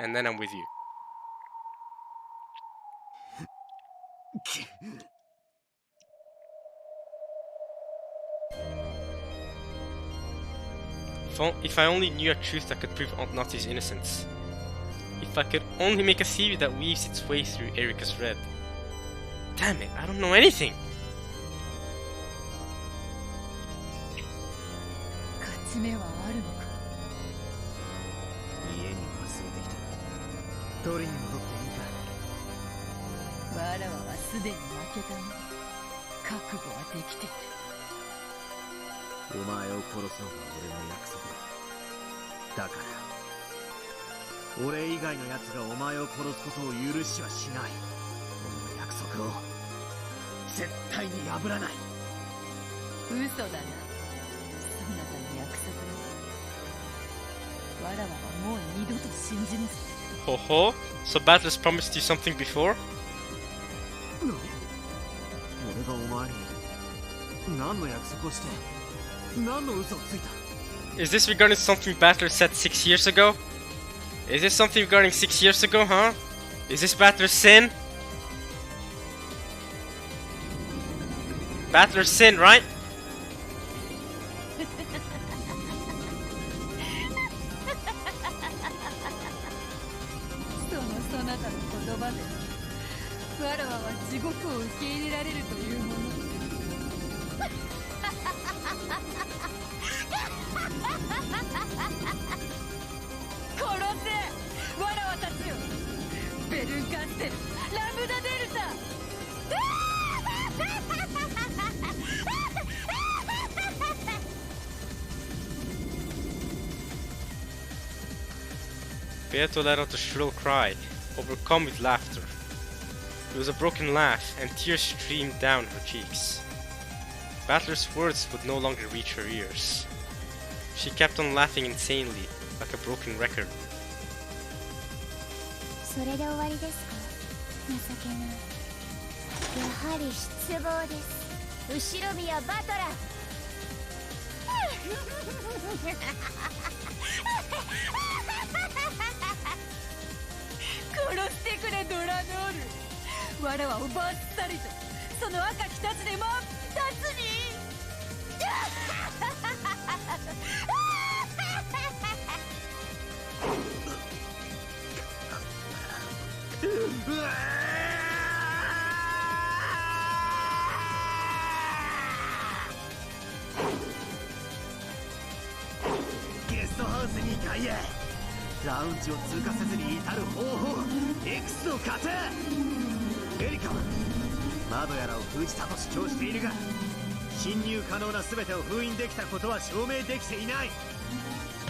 and then I'm with you. If I only knew a truth that could prove Aunt Nazi's innocence. If I could only make a theory that weaves its way through Erika's red. Damn it, I don't know anything! Ho ho, so Battler's promised you something before? Is this regarding something Battler said 6 years ago? Is this something regarding 6 years ago, huh? Is this Battler's sin? Battler's sin, right? Beato let out a shrill cry. overcome with laughter. It was a broken laugh, and tears streamed down her cheeks. Battler's words would no longer reach her ears. She kept on laughing insanely, like a broken record. それで終わりですか、情けない。やはり失望です、後ろ宮バトラー。殺してくれドラノール。わらわをバッサリとその赤きたつで真っ二つに。ゲストハウス2階へ。ラウンジを通過せずに至る方法 X の型。エリカは窓やらを封じたと主張しているが、侵入可能な全てを封印できたことは証明できていない。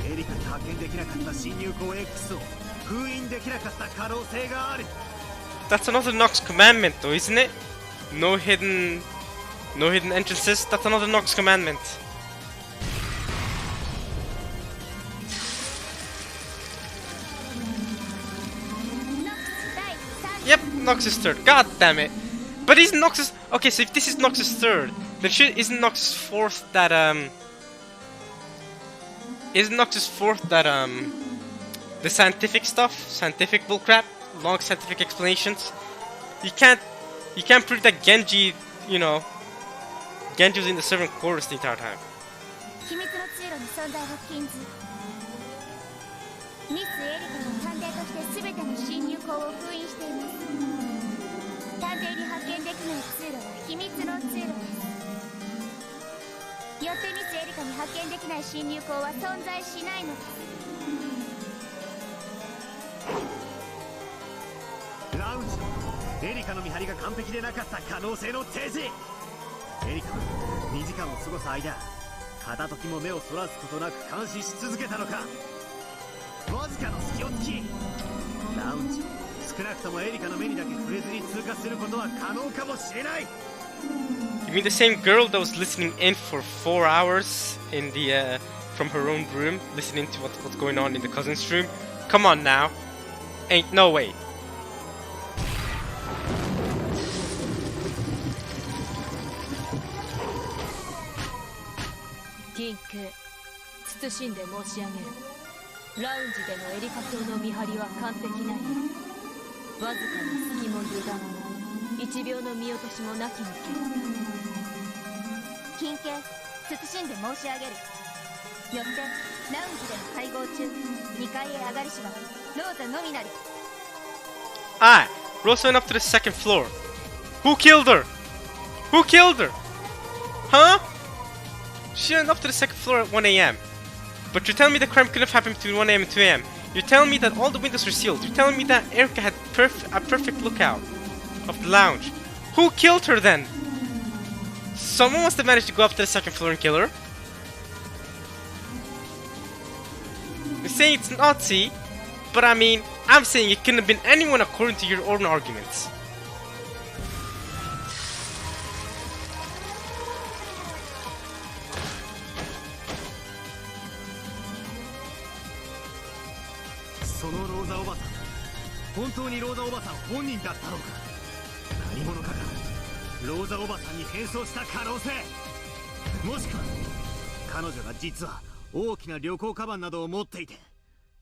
エリカに発見できなかった侵入口 X を封印できなかった可能性がある。 That's another Nox commandment though, isn't it? No hidden entrances. That's another Nox commandment. Yep, Nox's third. God damn it! But isn't Nox's okay? So if this is Nox's third, then isn't Nox's fourth that Isn't Nox's fourth that the scientific stuff, scientific bullcrap, long scientific explanations? You can't prove that Genji, you know, Genji was in the servant quarters the entire time. 秘密の通路に存在を禁ず、ミス・エリカの探偵として全ての侵入口を封印しています。探偵に発見できない通路は秘密の通路です。よってミス・エリカに発見できない侵入口は存在しないのです。ラウンジ、エリカの見張りが完璧でなかった可能性の提示。エリカは2時間を過ごす間、片時も目をそらすことなく監視し続けたのか。わずかの隙を突き、ラウンジ、少なくともエリカの目にだけ触れずに通過することは可能かもしれない。 You mean the same girl that was listening in for 4 hours in the from her own room, listening to what's going on in the cousin's room? Come on now, ain't no way. 金兄、謹んで申し上げる。ラウンジでのエリカ卿の見張りは完璧なり、わずかな隙も油断も1秒の見落としもなきにける。金兄、謹んで申し上げる。よってラウンジでの会合中、2階へ上がりしはローザのみなり。Ah, Rose went up to the second floor. Who killed her? Who killed her? Huh? She went up to the second floor at 1 a.m. But you're telling me the crime could have happened between 1 a.m. and 2 a.m. You're telling me that all the windows were sealed. You're telling me that Erica had a perfect lookout of the lounge. Who killed her then? Someone must have managed to go up to the second floor and kill her. You're saying it's Nazi, but I mean, I'm saying it couldn't have been anyone according to your own arguments.そのローザおばさん、本当にローザおばさん本人だったのか。何者かがローザおばさんに変装した可能性。もしくは彼女が実は大きな旅行カバンなどを持っていて、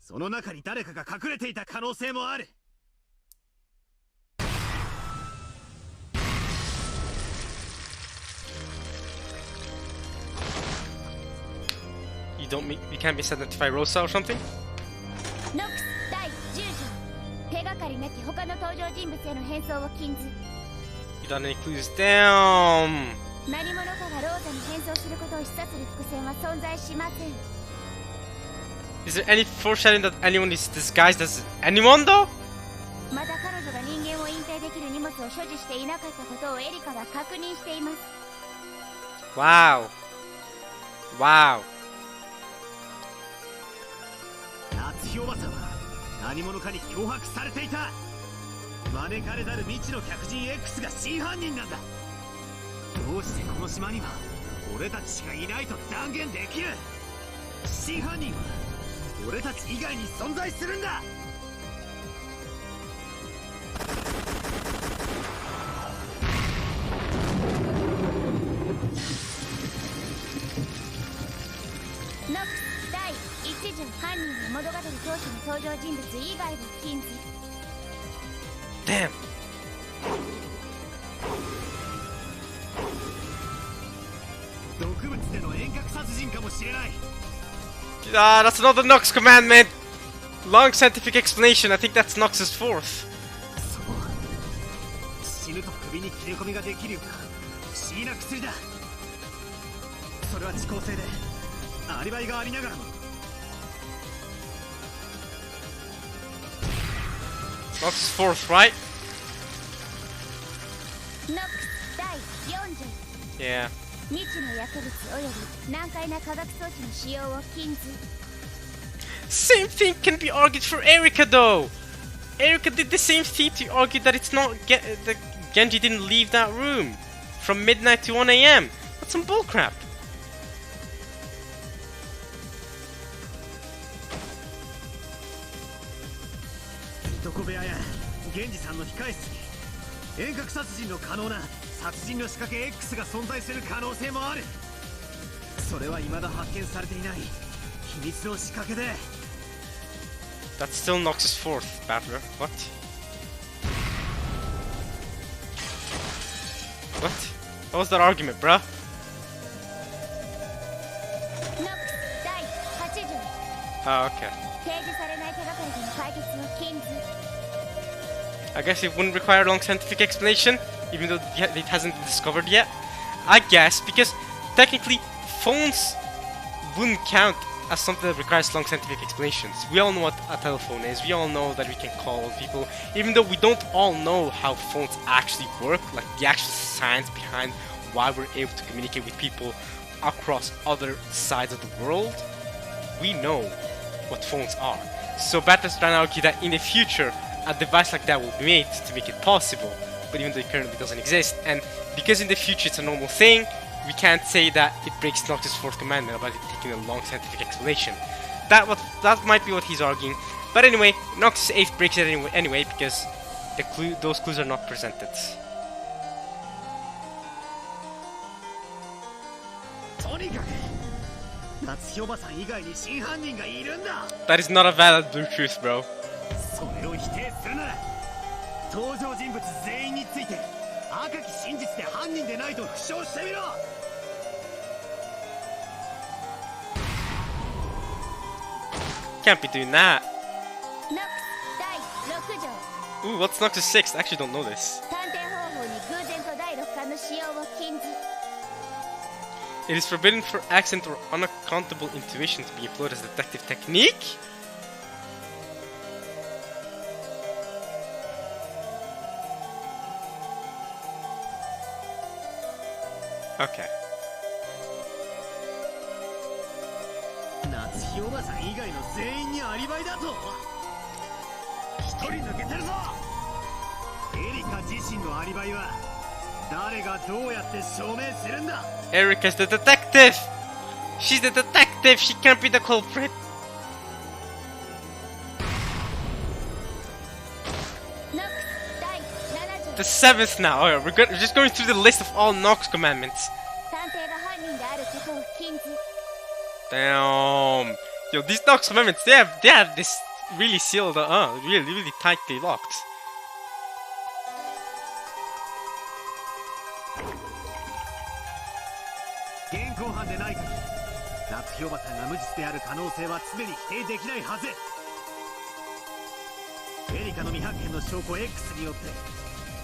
その中に誰かが隠れていた可能性もある。You can't misidentify Rosa or something? ノックス第10条、手がかりなき他の登場人物への変装を禁ず。 You got any clues? Damn! 何者かがローザに変装することを示唆する伏線は存在しません。 Is there any foreshadowing that anyone is disguised as anyone though? また彼女が人間を隠蔽できる荷物を所持していなかったことをエリカは確認しています。 Wow. Wow. 夏日おばさんは何者かに脅迫されていた。招かれざる未知の客人 X が真犯人なんだ。どうしてこの島には俺たちしかいないと断言できる？真犯人は俺たち以外に存在するんだ。ノックス第1巡犯人は物語当初の登場人物以外は禁止。 Damn. 毒物での遠隔殺人かもしれない。Ah, that's another Nox commandment. Long scientific explanation. I think that's Nox's fourth. そう死ぬと首に切れ込みができるような不思議な薬だ。それは遅効性でアリバイがありながらも。 Nox's fourth, right? ノックス第4巡 Yeah. 未知の薬物および難解な化学装置の使用を禁止。 Same thing can be argued for Erika, though. Erika did the same thing to argue that it's not that Genji didn't leave that room from midnight to 1 a.m. That's some bullcrap. 床部屋や源氏さんの控え室に遠隔殺人の可能な殺人の仕掛け X が存在する可能性もある。それは未だ発見されていない秘密の仕掛けで。 That's still Nox's fourth, Battler. What? What? What was that argument, bruh? ノックス第8巡 Oh, okay. 提示されない手がかりでの解決を禁止。 I guess it wouldn't require a long scientific explanation, even though it hasn't been discovered yet. I guess, because technically, phones wouldn't count as something that requires long scientific explanations. We all know what a telephone is, we all know that we can call people, even though we don't all know how phones actually work, like the actual science behind why we're able to communicate with people across other sides of the world. We know what phones are. So Batman's trying to argue that in the future, a device like that will be made to make it possible, but even though it currently doesn't exist, and because in the future it's a normal thing, we can't say that it breaks Noctis' fourth commandment about it taking a long scientific explanation. That might be what he's arguing. But anyway, Noctis' eighth breaks it anyway because those clues are not presented. とにかく夏日おばさん以外に真犯人がいるんだ。 That is not a valid blue truth, bro. それを否定するなら登場人物全員について赤き真実で犯人でないと負傷してみろ。 Can't be doing that. ノックス第6条 Ooh, what's Noctis' sixth? I actually don't know this. 探偵方法に偶然と第6巻の使用を禁止。 It is forbidden for accent or unaccountable intuition to be employed as a detective technique? Okay. 夏日おばさん以外の全員にアリバイだと。一人抜けてるぞ。エリカ自身のアリバイは誰がどうやって証明するんだ。 Erika's the detective! She's the detective! She can't be the culprit! ノックス第7条 The seventh now! Alright, we're just going through the list of all Nox commandments. 探偵が犯人であることを禁止。 Damn! Yo, these Nox commandments, they have this really sealed, really tightly locked. 現行犯でない限り夏日おばさんが無実である可能性は常に否定できないはず。エリカの未発見の証拠 X によって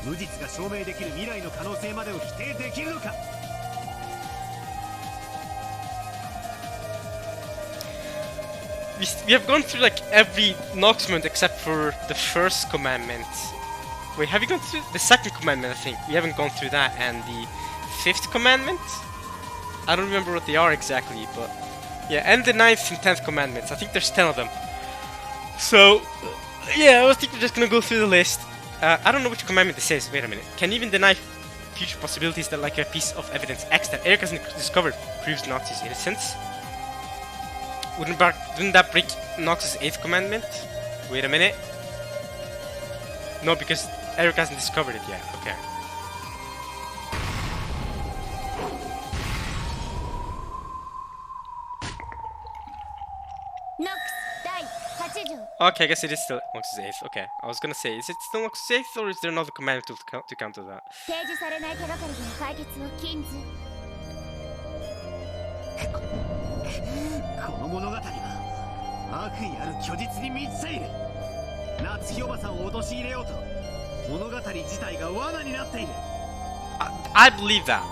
無実が証明できる未来の可能性までを否定できるのか。 We have gone through like every Nox commandment except for the first commandment. Wait, have you gone through the second commandment? I think we haven't gone through that, and the fifth commandment. I don't remember what they are exactly, but yeah, and the ninth and 10th commandments. I think there's 10 of them. So yeah, I think we're just gonna go through the list. I don't know which commandment this is. Wait a minute. Can even deny future possibilities that like a piece of evidence X that Eric hasn't discovered proves Nox's innocence? Wouldn't that break Nox's 8th commandment? Wait a minute. No, because Eric hasn't discovered it yet. Okay. Okay, I guess it is still Nox's 8th. Okay, I was gonna say, is it still Nox's 8th or is there another commandment to counter that? この物語は悪意ある虚実に満ちている。夏日おばさんを陥れようと物語自体が罠になっている。I believe that.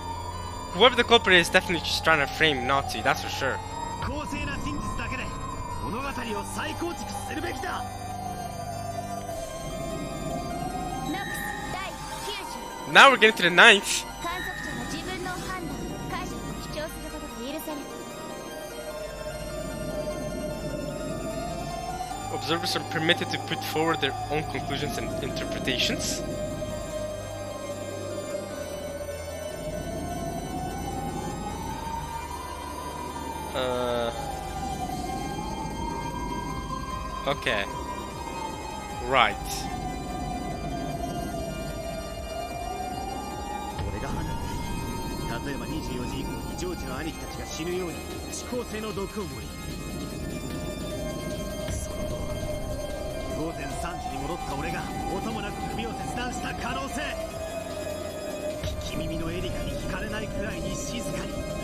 Whoever the culprit is definitely just trying to frame Nazi, that's for sure. 公正な真実だけで物語を再構築するべきだ。Now we're getting to the 9th. Observers are permitted to put forward their own conclusions and interpretations. Okay. Right. 俺が放つ。例えば24時以降にジョージの兄貴たちが死ぬように指向性の毒を盛り、その後午前3時に戻った俺が音もなく首を切断した可能性。聞き耳のエリカに惹かれないくらいに静かに。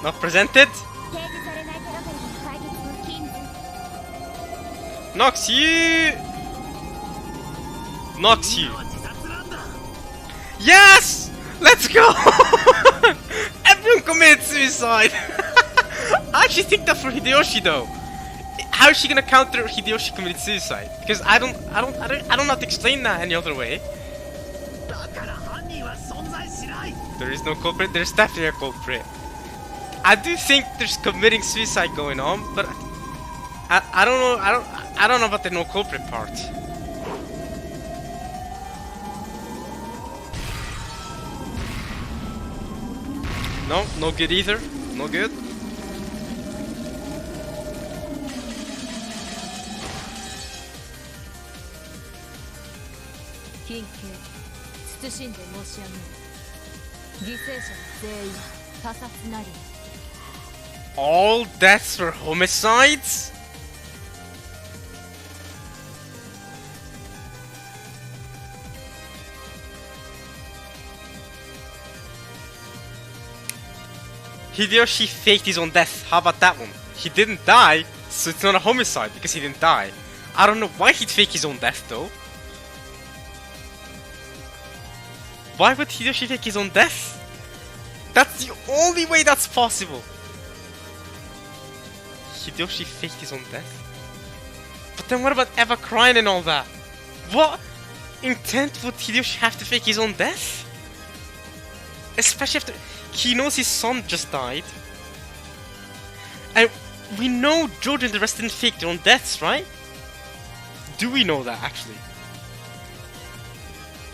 Not presented? Nox, you! Nox, you! Yes! Let's go! Everyone committed suicide! I actually think that for Hideyoshi though. How is she gonna counter Hideyoshi committed suicide? Because I don't know how to explain that any other way. There is no culprit, there's definitely a culprit. I do think there's committing suicide going on, but I don't know. I don't know about the no culprit part. No, no good either. No good. All deaths were homicides? Hideyoshi faked his own death. How about that one? He didn't die, so it's not a homicide because he didn't die. I don't know why he'd fake his own death though. Why would Hideyoshi fake his own death? That's the only way that's possible. Hideyoshi faked his own death? But then what about Eva crying and all that? What intent would Hideyoshi have to fake his own death? Especially after he knows his son just died. And we know George and the rest didn't fake their own deaths, right? Do we know that actually?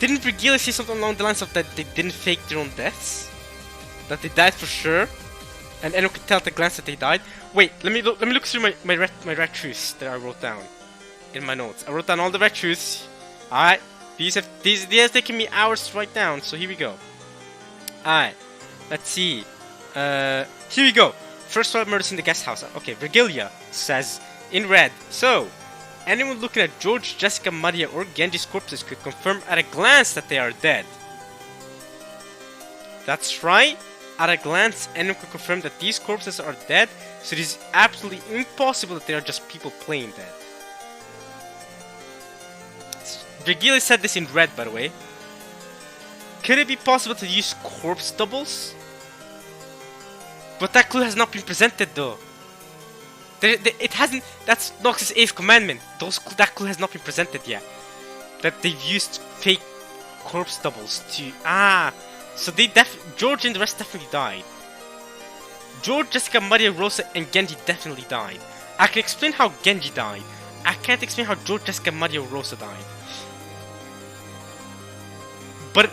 Didn't Virgilia say something along the lines of that they didn't fake their own deaths? That they died for sure? And anyone could tell at a glance that they died? Wait, let me look through my red truths that I wrote down in my notes. I wrote down all the red truths. Alright. These have taken me hours to write down, so here we go. Alright. Let's see. Here we go. First 12 murders in the guest house. Okay, Virgilia says in red. So, anyone looking at George, Jessica, Maria, or Genji's corpses could confirm at a glance that they are dead. That's right. At a glance, anyone could confirm that these corpses are dead, so it is absolutely impossible that they are just people playing dead. Virgilia said this in red, by the way. Could it be possible to use corpse doubles? But that clue has not been presented though. It hasn't. That's Nox's 8th commandment. That clue has not been presented yet. That they've used fake corpse doubles to. So they George and the rest definitely died. George, Jessica, Maria, Rosa, and Genji definitely died. I can explain how Genji died. I can't explain how George, Jessica, Maria, Rosa died. But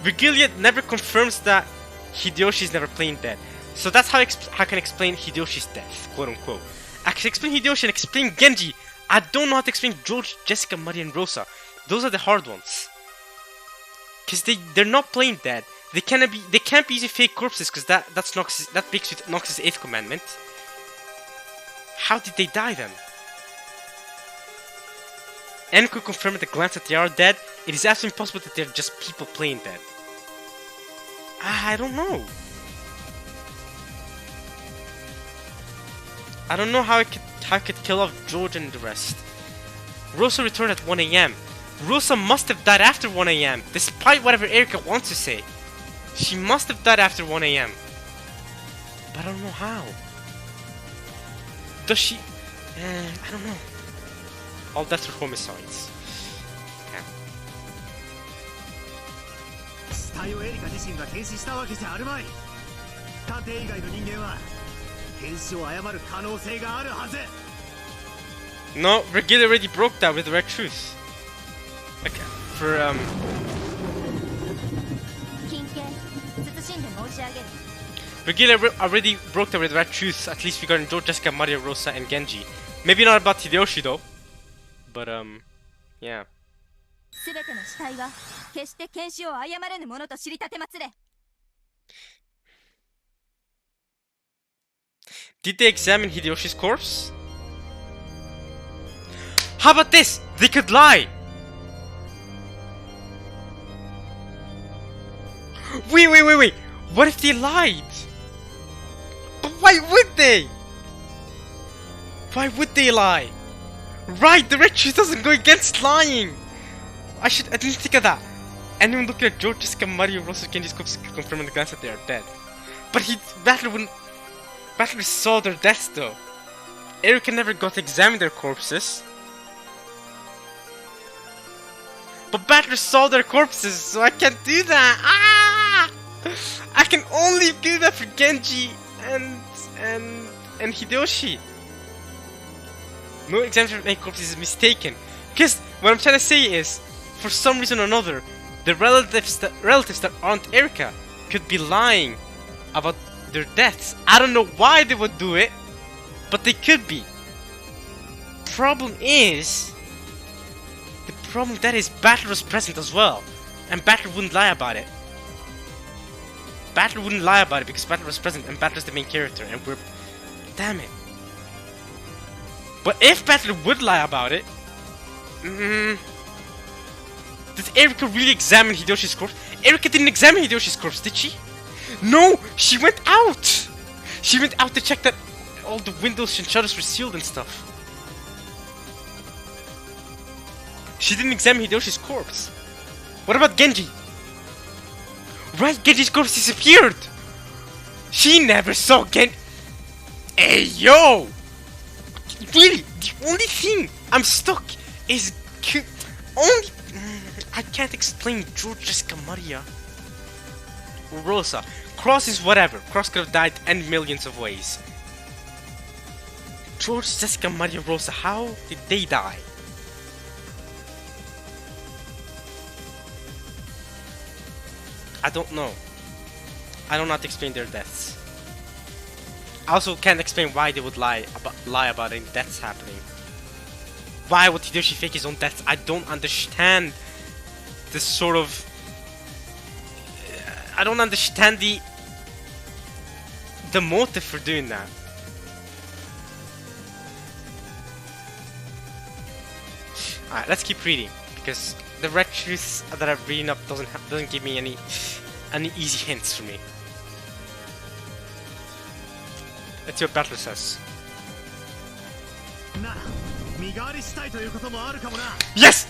Virgilia never confirms that Hideyoshi is never plain dead. So that's how I can explain Hideyoshi's death, quote unquote. I can explain Hideyoshi and explain Genji. I don't know how to explain George, Jessica, Maria, and Rosa. Those are the hard ones. Cause they're not plain dead. They can't be using fake corpses because that breaks with Nox's 8th commandment. How did they die then? Enku confirmed at a glance that they are dead. It is absolutely impossible that they're just people playing dead. I don't know. I don't know how I could kill off George and the rest. Rosa returned at 1 AM. Rosa must have died after 1 AM, despite whatever Erika wants to say. She must have died after 1 AM. But I don't know how. Does she? I don't know. All deaths are homicides. Yeah. 死体をエリカ自身が検視したわけじゃあるまい。探偵以外の人間は検視を誤る可能性があるはず。 No, Virgilia already broke that with the Red Truth. Okay, for Virgilia already broke that with Red Truth, at least regarding George, Jessica, Maria, Rosa, and Genji. Maybe not about Hideyoshi though. But yeah. すべての死体は決して検視を誤らぬものと知りたてまつれ。 Did they examine Hideyoshi's corpse? How about this? They could lie! Wait! What if they lied? But why would they? Why would they lie? Right, the Red Truth doesn't go against lying! I didn't think of that. Anyone looking at George, Jessica, Mario, Rosa, Genji's corpse can confirm at a glance that they are dead. But Battler saw their deaths though. Erika never got to examine their corpses. But Battler saw their corpses, so I can't do that. Ah! I can only do that for Genji and Hideyoshi. No examination of any corpses is mistaken. Because what I'm trying to say is, for some reason or another, the relatives that aren't Erika could be lying about their deaths. I don't know why they would do it, but they could be. Problem is, Battler was present as well, and Battler wouldn't lie about it. Battler wouldn't lie about it because Battler was present, and Battler's the main character, and we're... Damn it. But if Battler would lie about it... Did Erika really examine Hideyoshi's corpse? Erika didn't examine Hideyoshi's corpse, did she? No! She went out! She went out to check that all the windows and shutters were sealed and stuff. She didn't examine Hideyoshi's corpse. What about Genji? Right, Genji's corpse disappeared! She never saw Genji. Hey, yo! Really, the only thing I'm stuck is... I can't explain George, Jessica, Maria, Rosa. Cross is whatever. Cross could have died in millions of ways. George, Jessica, Maria, Rosa, how did they die? I don't know. I don't know how to explain their deaths. I also can't explain why they would lie about any deaths happening. Why would Hideyoshi fake his own deaths? I don't understand this sort of... I don't understand the motive for doing that. Alright, let's keep reading, because the Red Truth that I've reading up doesn't give me any easy hints for me. Let's see what Battler says. Yes!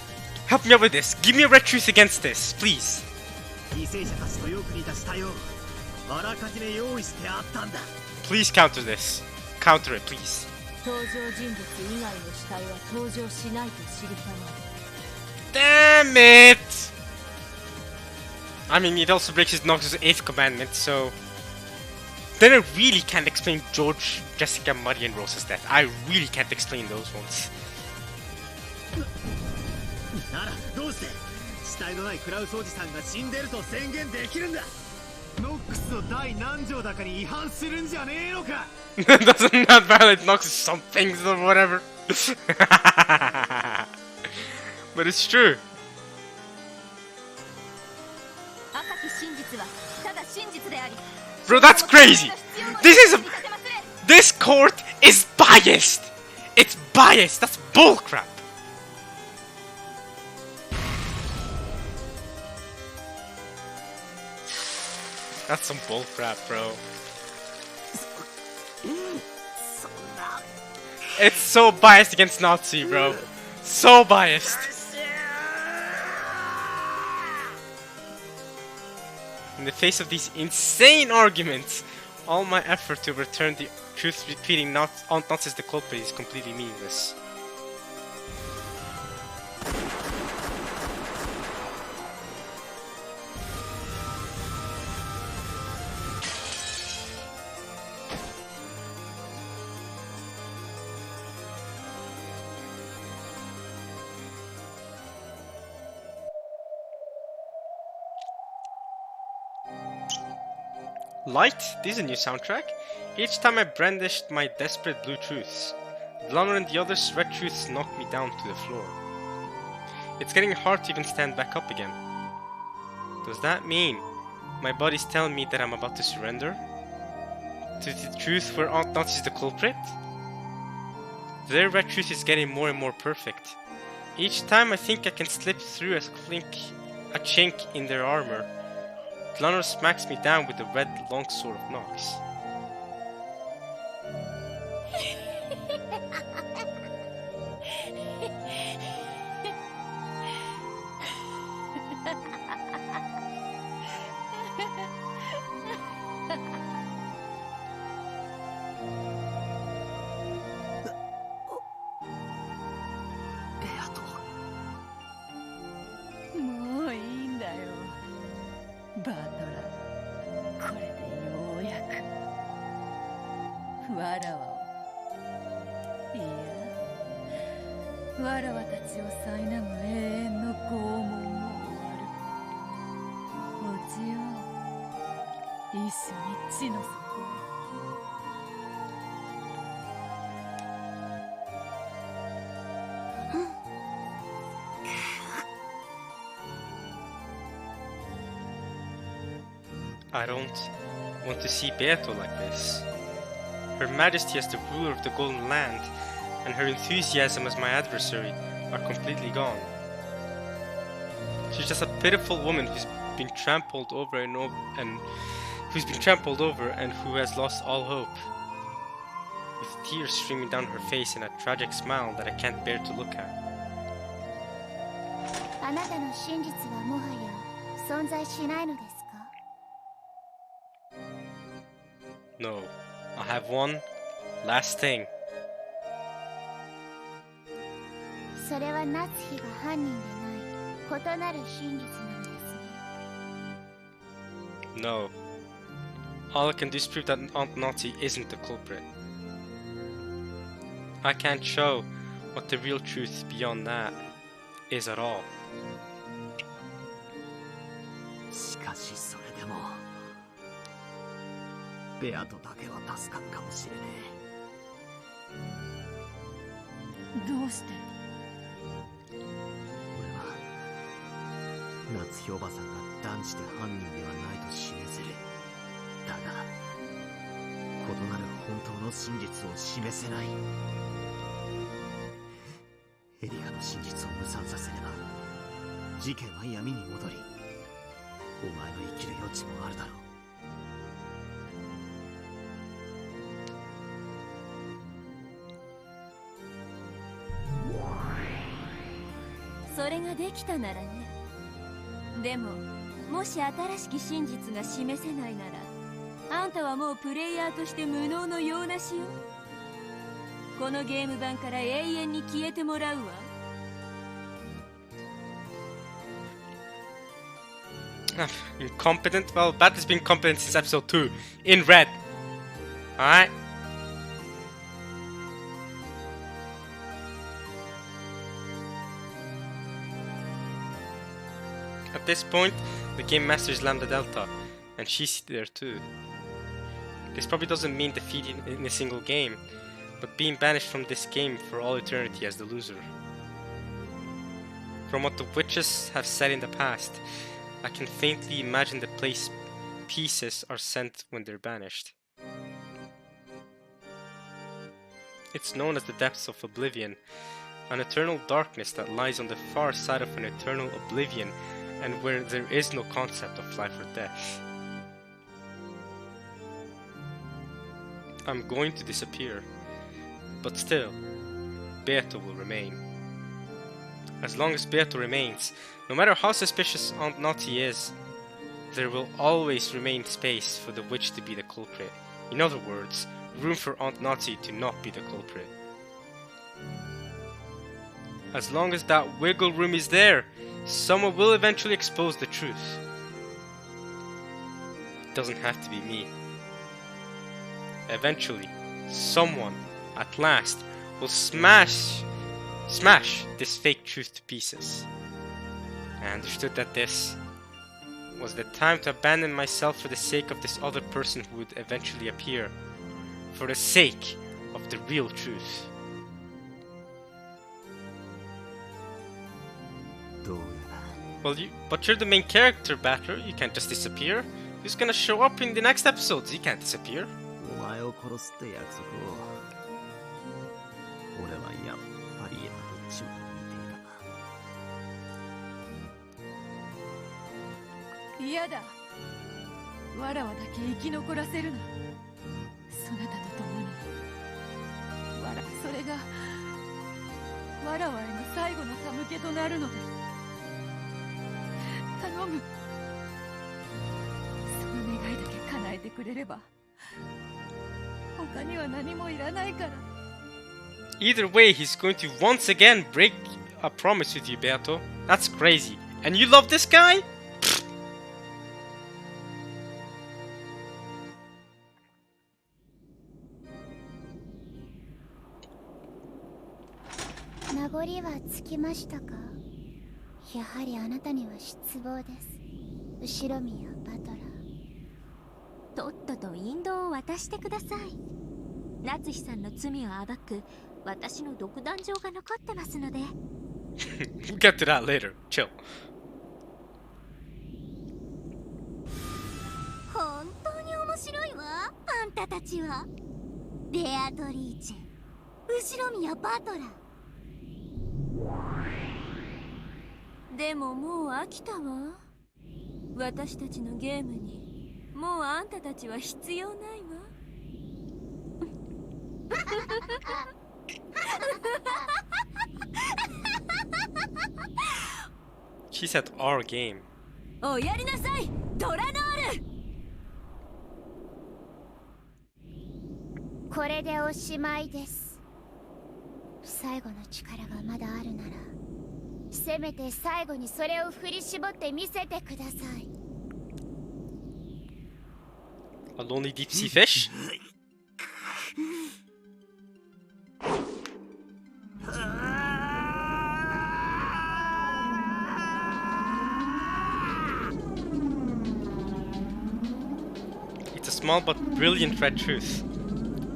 Help me out with this. Give me a Red Truth against this, please. Please counter this. Counter it, please. Damn it! I mean, it also breaks his Nox's 8th commandment, so... Then I really can't explain George, Jessica, Muddy, and Rose's death. I really can't explain those ones. ならどうして死体のないクラウスおじさんが死んでると宣言できるんだ。ノックスの第何条だかに違反するんじゃねえのか。Doesn't that violate Nox some things or whatever? But it's true. 赤き真実はただ真実であり Bro, that's crazy. This court is biased. It's biased. That's bullcrap. That's some bullcrap, bro. It's so biased against Nazi, bro. So biased. In the face of these insane arguments, all my effort to return the truth repeating Nazis the culprit is completely meaningless. Light? This is a new soundtrack. Each time I brandished my desperate blue truths, Glunner and the others' red truths knocked me down to the floor. It's getting hard to even stand back up again. Does that mean my body's telling me that I'm about to surrender? To the truth where Aunt Nazi's the culprit? Their red truth is getting more and more perfect. Each time I think I can slip through a chink in their armor, Glunner smacks me down with the red longsword of Nox. I don't want to see Beato like this. Her Majesty as the ruler of the Golden Land and her enthusiasm as my adversary are completely gone. She's just a pitiful woman who's been trampled over and who has lost all hope. With tears streaming down her face and a tragic smile that I can't bear to look at. あなたの真実はもはや存在しないのですか? No, I have one last thing. それはナツヒが犯人でない異なる真実なのですね。 No. All I can do is prove that Aunt Nazi isn't the culprit. I can't show what the real truth beyond that is at all. しかしそれでもベアトだけは助かるかもしれねえ。どうして？俺は夏日おばさんが断じて犯人ではないと示せる。だが異なる本当の真実を示せない。エリカの真実を無産させれば事件は闇に戻り、お前の生きる余地もあるだろう。それができたならね。でももし新しき真実が示せないならあんたはもうプレイヤーとして無能のようなしよ。このゲーム版から永遠に消えてもらうわ。Incompetent? Well, Bat has been competent since episode 2. In red. Alright. At this point, the game master is Lambda Delta, and she's there too. This probably doesn't mean defeat in a single game, but being banished from this game for all eternity as the loser. From what the witches have said in the past, I can faintly imagine the place pieces are sent when they're banished. It's known as the depths of oblivion, an eternal darkness that lies on the far side of an eternal oblivion and where there is no concept of life or death. I'm going to disappear, but still, Beato will remain. As long as Beato remains, no matter how suspicious Aunt Naughty is, there will always remain space for the witch to be the culprit. In other words, room for Aunt Naughty to not be the culprit. As long as that wiggle room is there, someone will eventually expose the truth. It doesn't have to be me. Eventually, someone, at last, will smash this fake truth to pieces. I understood that this was the time to abandon myself for the sake of this other person who would eventually appear. For the sake of the real truth. Well, but you're the main character, Battler. You can't just disappear. Who's gonna show up in the next episodes? You can't disappear. お前を殺すって約束を俺はやっぱり破っちまっていたか。嫌だ。わらわだけ生き残らせるな。そなたと共に。それがわらわへの最後の手向けとなるのだ。頼む。その願いだけ叶えてくれれば。他には何もいらないから。Either way, he's going to once again break a promise with you, Beato. That's crazy. And you love this guy?「名残はつきましたか？やはりあなたには失望です。後ろ宮バトラー。とっとと引導を渡してください。夏日さんの罪を暴く私の独壇場が残ってますので。We'll get to that later. Chill. 本当に面白いわ、あんたたちは。ベアトリーチェ、後ろ宮バトラー。でももう飽きたわ。私たちのゲームにもうあんたたちは必要ないわ。She said our game. おやりなさい、ドラノール。これでおしまいです。最後の力がまだあるなら、せめて最後にそれを振り絞って見せてください。A lonely deep sea fish? It's a small but brilliant red truth.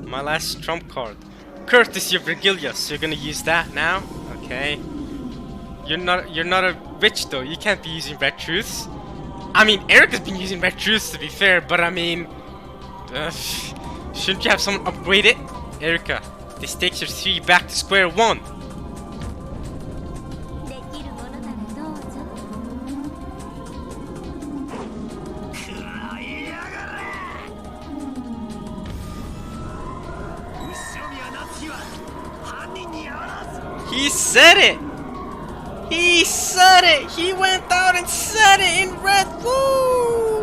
My last trump card. Courtesy of Virgilius. You're gonna use that now? Okay. You're not a witch though. You can't be using red truths. I mean, Erica's been using red truths to be fair, but I mean, shouldn't you have someone upgrade it? Erica, this takes your 3 back to square one. He said it! He said it! He went out and said it in red. Woo!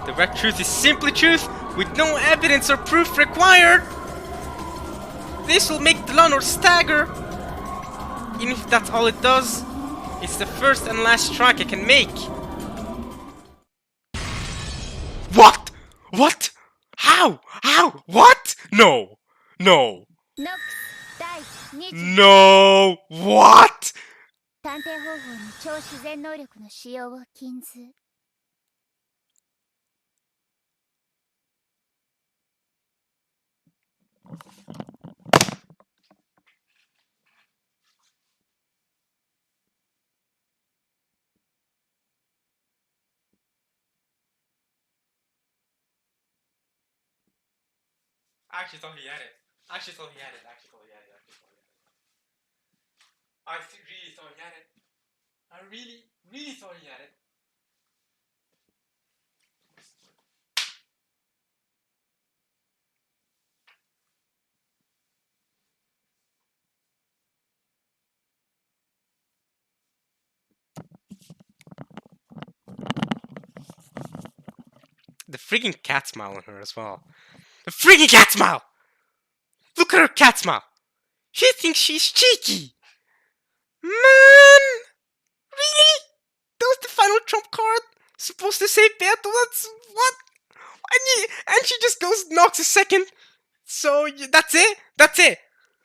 The red truth is simply truth with no evidence or proof required. This will make Delano stagger. Even if that's all it does, it's the first and last track I can make. What? What? How? What? No. ノックス第20 No. What? 探偵方法に超自然能力の使用を禁ず。I actually thought he had it. I really thought he had it. I really thought he had it. The freaking cat smile on her as well. The freaking cat smile! Look at her cat smile! She thinks she's cheeky! Man! Really? That was the final trump card? Supposed to say Beto? That's what? And she just goes knocks a second. So that's it? That's it.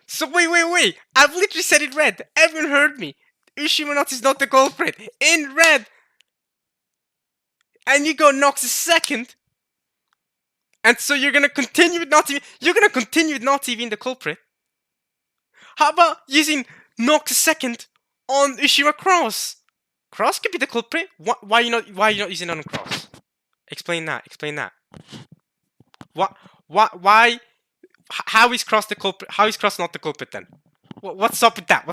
So wait. I've literally said it red. Everyone heard me. Ushimonotsu is not the culprit. In red. And you go knocks a second. And so you're gonna continue with not even the culprit. How about using knocks a second on Ushima Cross? Cross could be the culprit. Why are you not using it on Cross? Explain that. Why? How is Cross the culprit? How is Cross not the culprit then? What's up with that?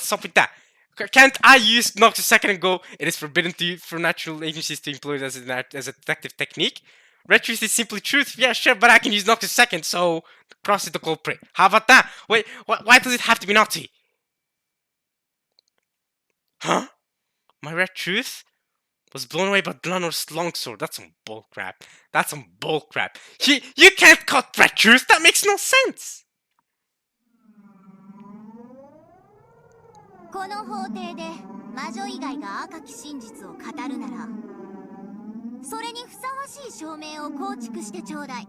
Can't I use knocks a second and go? It is forbidden for natural agencies to employ it as a detective technique. Red truth is simply truth. Yeah, sure, but I can use knocks a second, so Cross is the culprit. How about that? Wait, why does it have to be Nazi? Huh? My red truth was blown away by Glanor's longsword. That's some bullcrap. You can't cut red truth. That makes no sense. この法廷で魔女以外が赤き真実を語るなら、それにふさわしい証明を構築してちょうだい。エ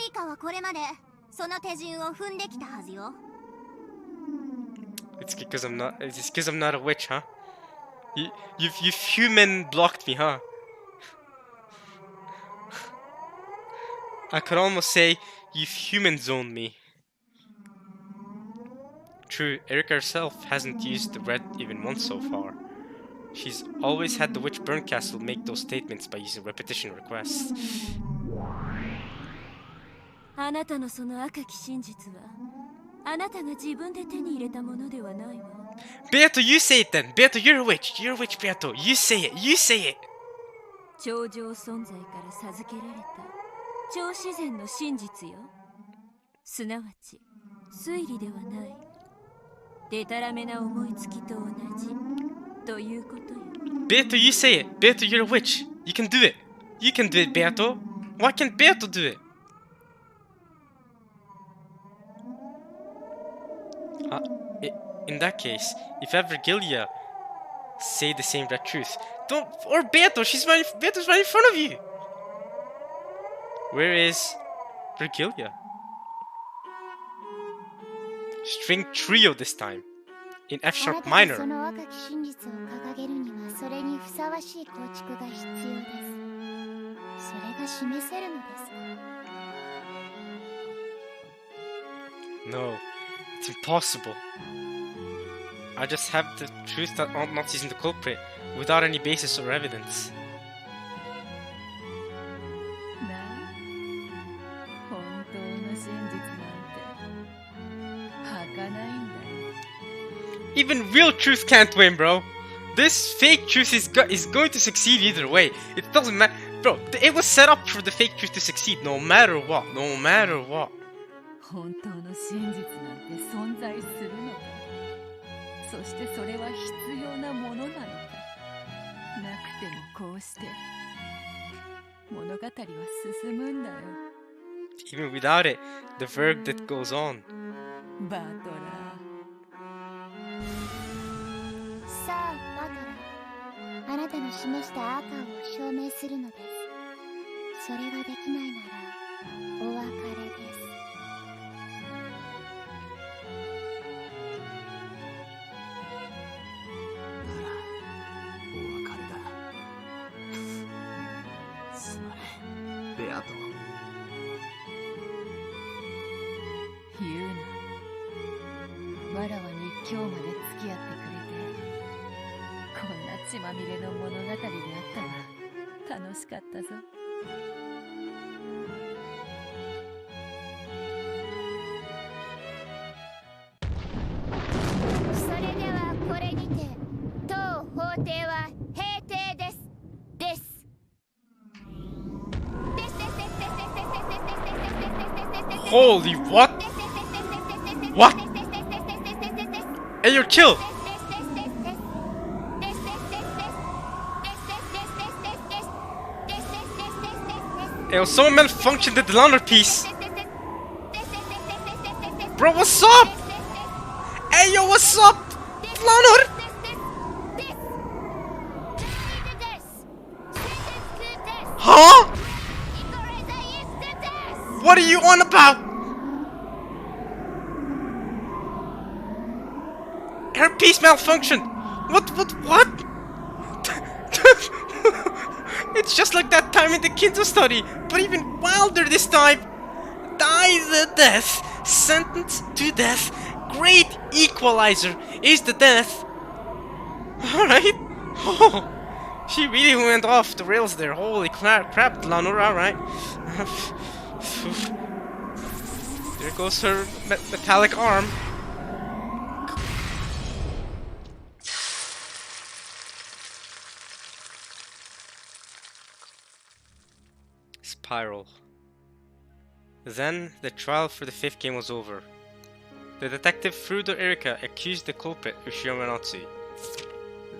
リカはこれまでその手順を踏んできたはずよ。It's because I'm not a witch, huh? You've human blocked me, huh? I could almost say you've human zoned me. True, Erika herself hasn't used the red even once so far. She's always had the witch burn castle make those statements by using repetition requests. あなたのその赤き真実はあなたが自分で手に入れたものではないわ。 Beato, you say it then. Beato, you're a witch, Beato. You say it. 超常存在から授けられた超自然の真実よ。すなわち推理ではない。でたらめな思いつきと同じということよ。Beato, you say it. Beato, you're a witch. You can do it. Beato. Why can't Beato do it? In that case, if ever Gilia say the same red truth, or Beato, Beato's right in front of you. Where is Virgilia? String trio this time, in F sharp minor. その赤き真実を掲げるにはそれにふさわしい構築が必要です。それが示せるのですか？ No, it's impossible. I just have the truth that I'm not using the culprit without any basis or evidence. なあ、本当の真実なんて儚いんだよ。 Even real truth can't win, bro. This fake truth is going to succeed either way. It doesn't matter, bro. It was set up for the fake truth to succeed, no matter what. 本当の真実なんて存在するのか。そしてそれは必要なものなのか。なくてもこうして物語は進むんだよ。 Even without it, the verb that goes on. バトラー。さあ、バトラー。あなたの示した赤を証明するのです。それができないならお別れです。ならお別れだ。すまねえベアト。言うな。わらわに今日まで付き合ってくれて、こんな血まみれの物語であったが楽しかったぞ。それではこれにて当法廷は閉廷です。Holy what? What? Hey, you're chill. Hey, someone malfunctioned the Delano piece. Bro, what's up? Hey, yo, what's up? Delano? Huh? What are you on about? Her piece malfunctioned. What? It's just like that time in the Kinzo study, but even wilder this time. Die the death, sentenced to death. Great equalizer is the death. Alright. Oh, she really went off the rails there. Holy crap, Lanur, alright. There goes her metallic arm. Spiral. Then, the trial for the 5th game was over. The detective Frudo Erika accused the culprit, Ushiyama Natsu.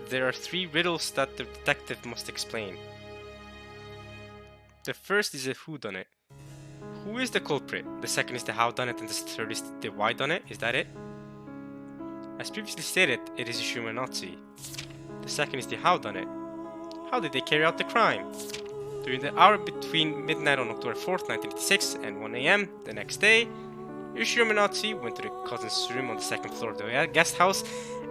There are 3 riddles that the detective must explain. The first is a whodunit. Who is the culprit? The second is the howdunit, and the third is the whydunit. Is that it? As previously stated, it is Ushiyama Natsu. The second is the howdunit. How did they carry out the crime? During the hour between midnight on October 4th, 1986 and 1 AM the next day, Ushiyama Natsu went to the cousin's room on the 2nd floor of the guest house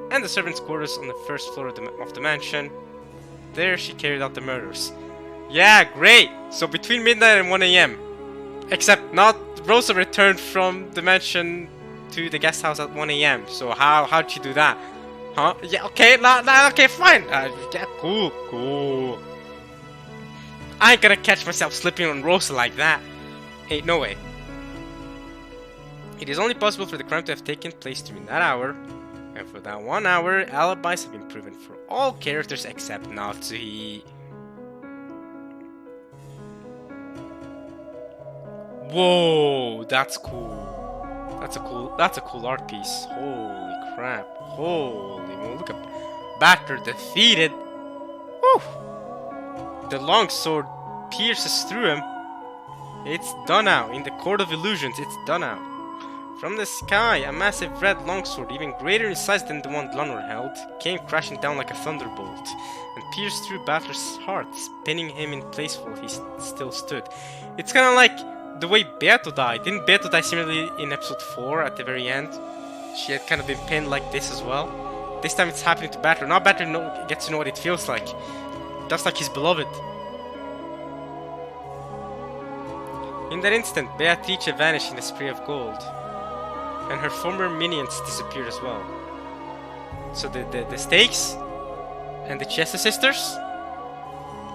and the servants' quarters on the 1st floor of the mansion. There she carried out the murders. Yeah, great! So between midnight and 1 AM. Except not Rosa returned from the mansion to the guest house at 1 AM. So how'd she do that? Huh? Yeah, okay, okay, fine. Yeah, cool. I ain't gonna catch myself slipping on Rosa like that. Ain't no way. It is only possible for the crime to have taken place during that hour, and for that 1 hour, alibis have been proven for all characters except Natsuhi. Whoa, that's cool. That's a cool art piece. Holy crap. Holy moly, look at Batter defeated. Woo! The longsword pierces through him. It's done now. In the Court of Illusions, it's done now. From the sky, a massive red longsword, even greater in size than the one Glunor held, came crashing down like a thunderbolt and pierced through Battler's heart, pinning him in place where he still stood. It's kind of like the way Beato died. Didn't Beato die similarly in episode 4 at the very end? She had kind of been pinned like this as well. This time it's happening to Battler. Now Battler gets to know what it feels like. Just like his beloved. In that instant, Beatrice vanished in a spray of gold. And her former minions disappeared as well. So the stakes and the Chessa sisters?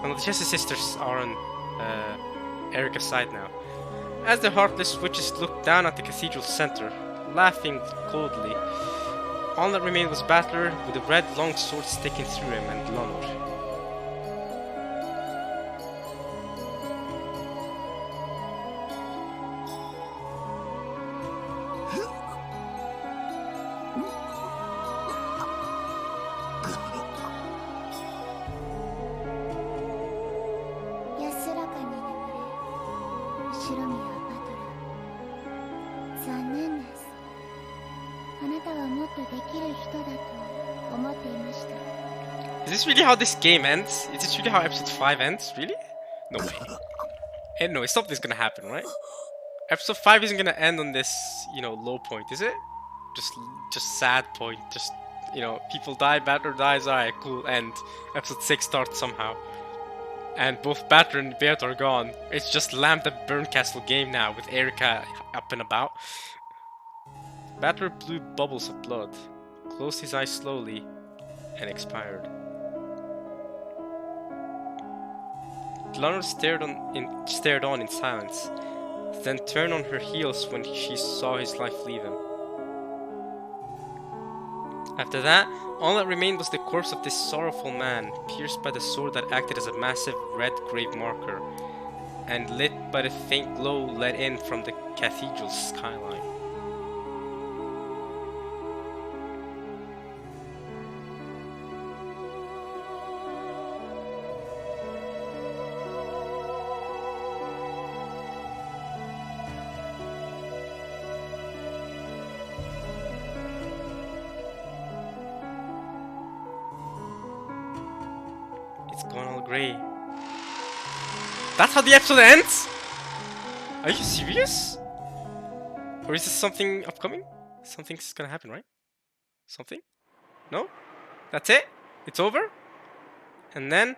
Well, the Chessa sisters are on Erika's side now. As the heartless witches looked down at the cathedral center, laughing coldly, all that remained was Battler with a red long sword sticking through him and Glunor. Is this really how this game ends? Is this really how episode 5 ends? Really? No way. And no, something's gonna happen, right? Episode 5 isn't gonna end on this, you know, low point, is it? Just sad point. Just, you know, people die, Batter dies, alright, cool, end. Episode 6 starts somehow. And both Batter and Beat are gone. It's just Lamp the Burncastle game now with Erika up and about. Batter blew bubbles of blood, closed his eyes slowly, and expired. Lana stared on in silence, then turned on her heels when she saw his life leave him. After that, all that remained was the corpse of this sorrowful man, pierced by the sword that acted as a massive red grave marker, and lit by the faint glow let in from the cathedral's skyline. It's gone all grey. That's how the episode ends? Are you serious? Or is this something upcoming? Something's gonna happen, right? Something? No? That's it? It's over? And then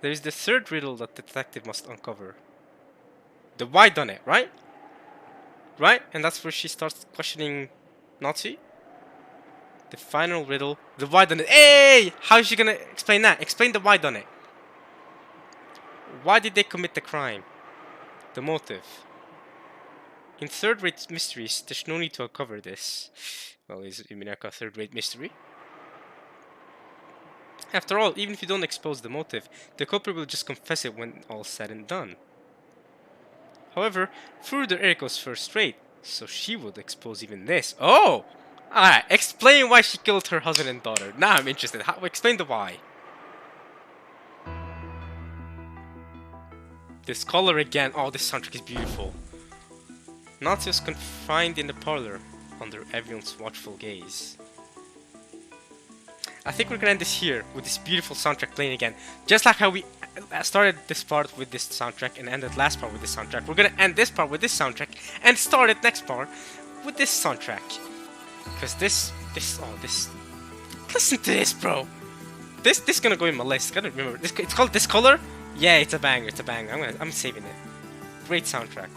there's the third riddle that the detective must uncover. The why done it, right? Right? And that's where she starts questioning Nazi. The final riddle. The why done it. Hey! How is she gonna explain that? Explain the why done it. Why did they commit the crime? The motive. In third-rate mysteries, there's no need to uncover this. Well, is Umineko a third-rate mystery? After all, even if you don't expose the motive, the culprit will just confess it when all's said and done. However, further Eriko's first rate, so she would expose even this. Oh! Alright, explain why she killed her husband and daughter. Now I'm interested. Explain the why. This color again. Oh, this soundtrack is beautiful. Nazi was confined in the parlor under everyone's watchful gaze. I think we're gonna end this here with this beautiful soundtrack playing again. Just like how we started this part with this soundtrack and ended last part with this soundtrack. We're gonna end this part with this soundtrack and start it next part with this soundtrack. Because this, listen to this, bro. This gonna go in my list. Gotta remember, it's called This Color. Yeah, it's a banger. It's a banger. I'm saving it. Great soundtrack.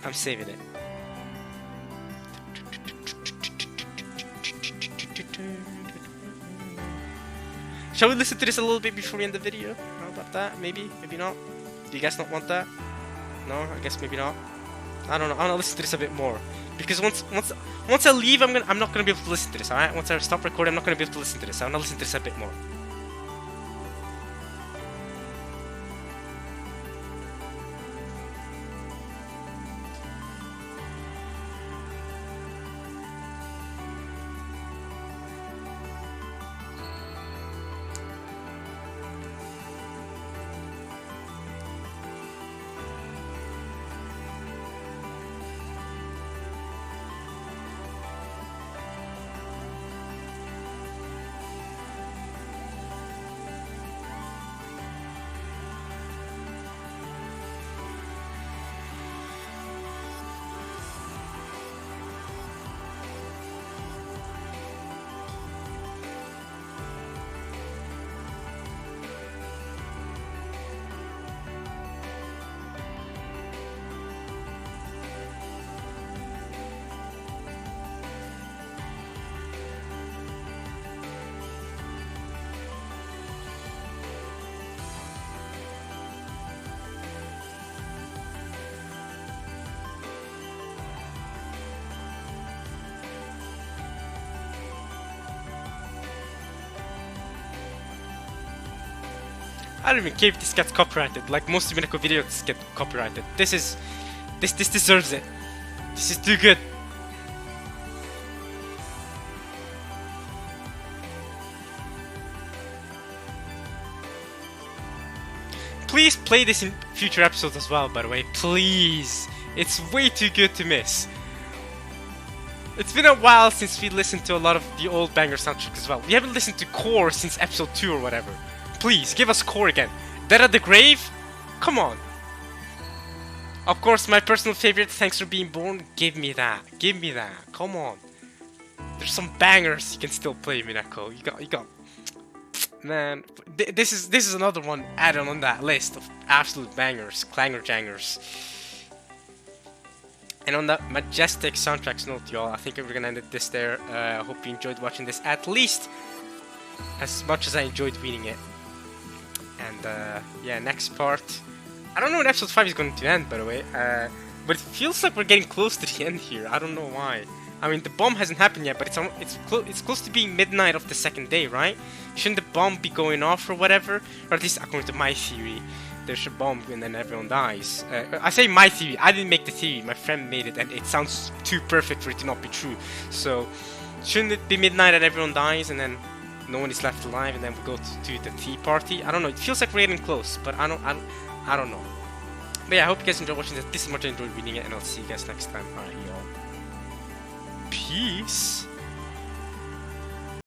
I'm saving it. Shall we listen to this a little bit before we end the video? How about that? Maybe, maybe not. Do you guys not want that? No, I guess maybe not. I don't know. I wanna listen to this a bit more because once I leave, I'm not gonna be able to listen to this. All right. Once I stop recording, I'm not gonna be able to listen to this. I wanna listen to this a bit more. I don't even care if this gets copyrighted. Like most Umineko videos get copyrighted. This deserves it. This is too good. Please play this in future episodes as well, by the way. Please. It's way too good to miss. It's been a while since we listened to a lot of the old banger soundtracks as well. We haven't listened to Core since episode 2 or whatever. Please, give us Core again. Dead at the Grave? Come on. Of course, my personal favorite, Thanks for Being Born. Give me that. Give me that. Come on. There's some bangers you can still play, Umineko. You got. Man, this is another one added on that list of absolute bangers, clanger jangers. And on that majestic soundtracks note, y'all, I think we're gonna end this there. I hope you enjoyed watching this at least as much as I enjoyed reading it. And yeah, next part. I don't know when episode 5 is going to end, by the way. But it feels like we're getting close to the end here. I don't know why. I mean, the bomb hasn't happened yet, but it's close to being midnight of the second day, right? Shouldn't the bomb be going off or whatever? Or at least according to my theory, there's a bomb and then everyone dies. I say my theory. I didn't make the theory. My friend made it, and it sounds too perfect for it to not be true. So, shouldn't it be midnight and everyone dies, and then no one is left alive, and then we go to the tea party? I don't know. It feels like we're getting close, but I don't know. But yeah, I hope you guys enjoyed watching this. This is much I enjoyed reading it, and I'll see you guys next time. Alright, y'all. Peace.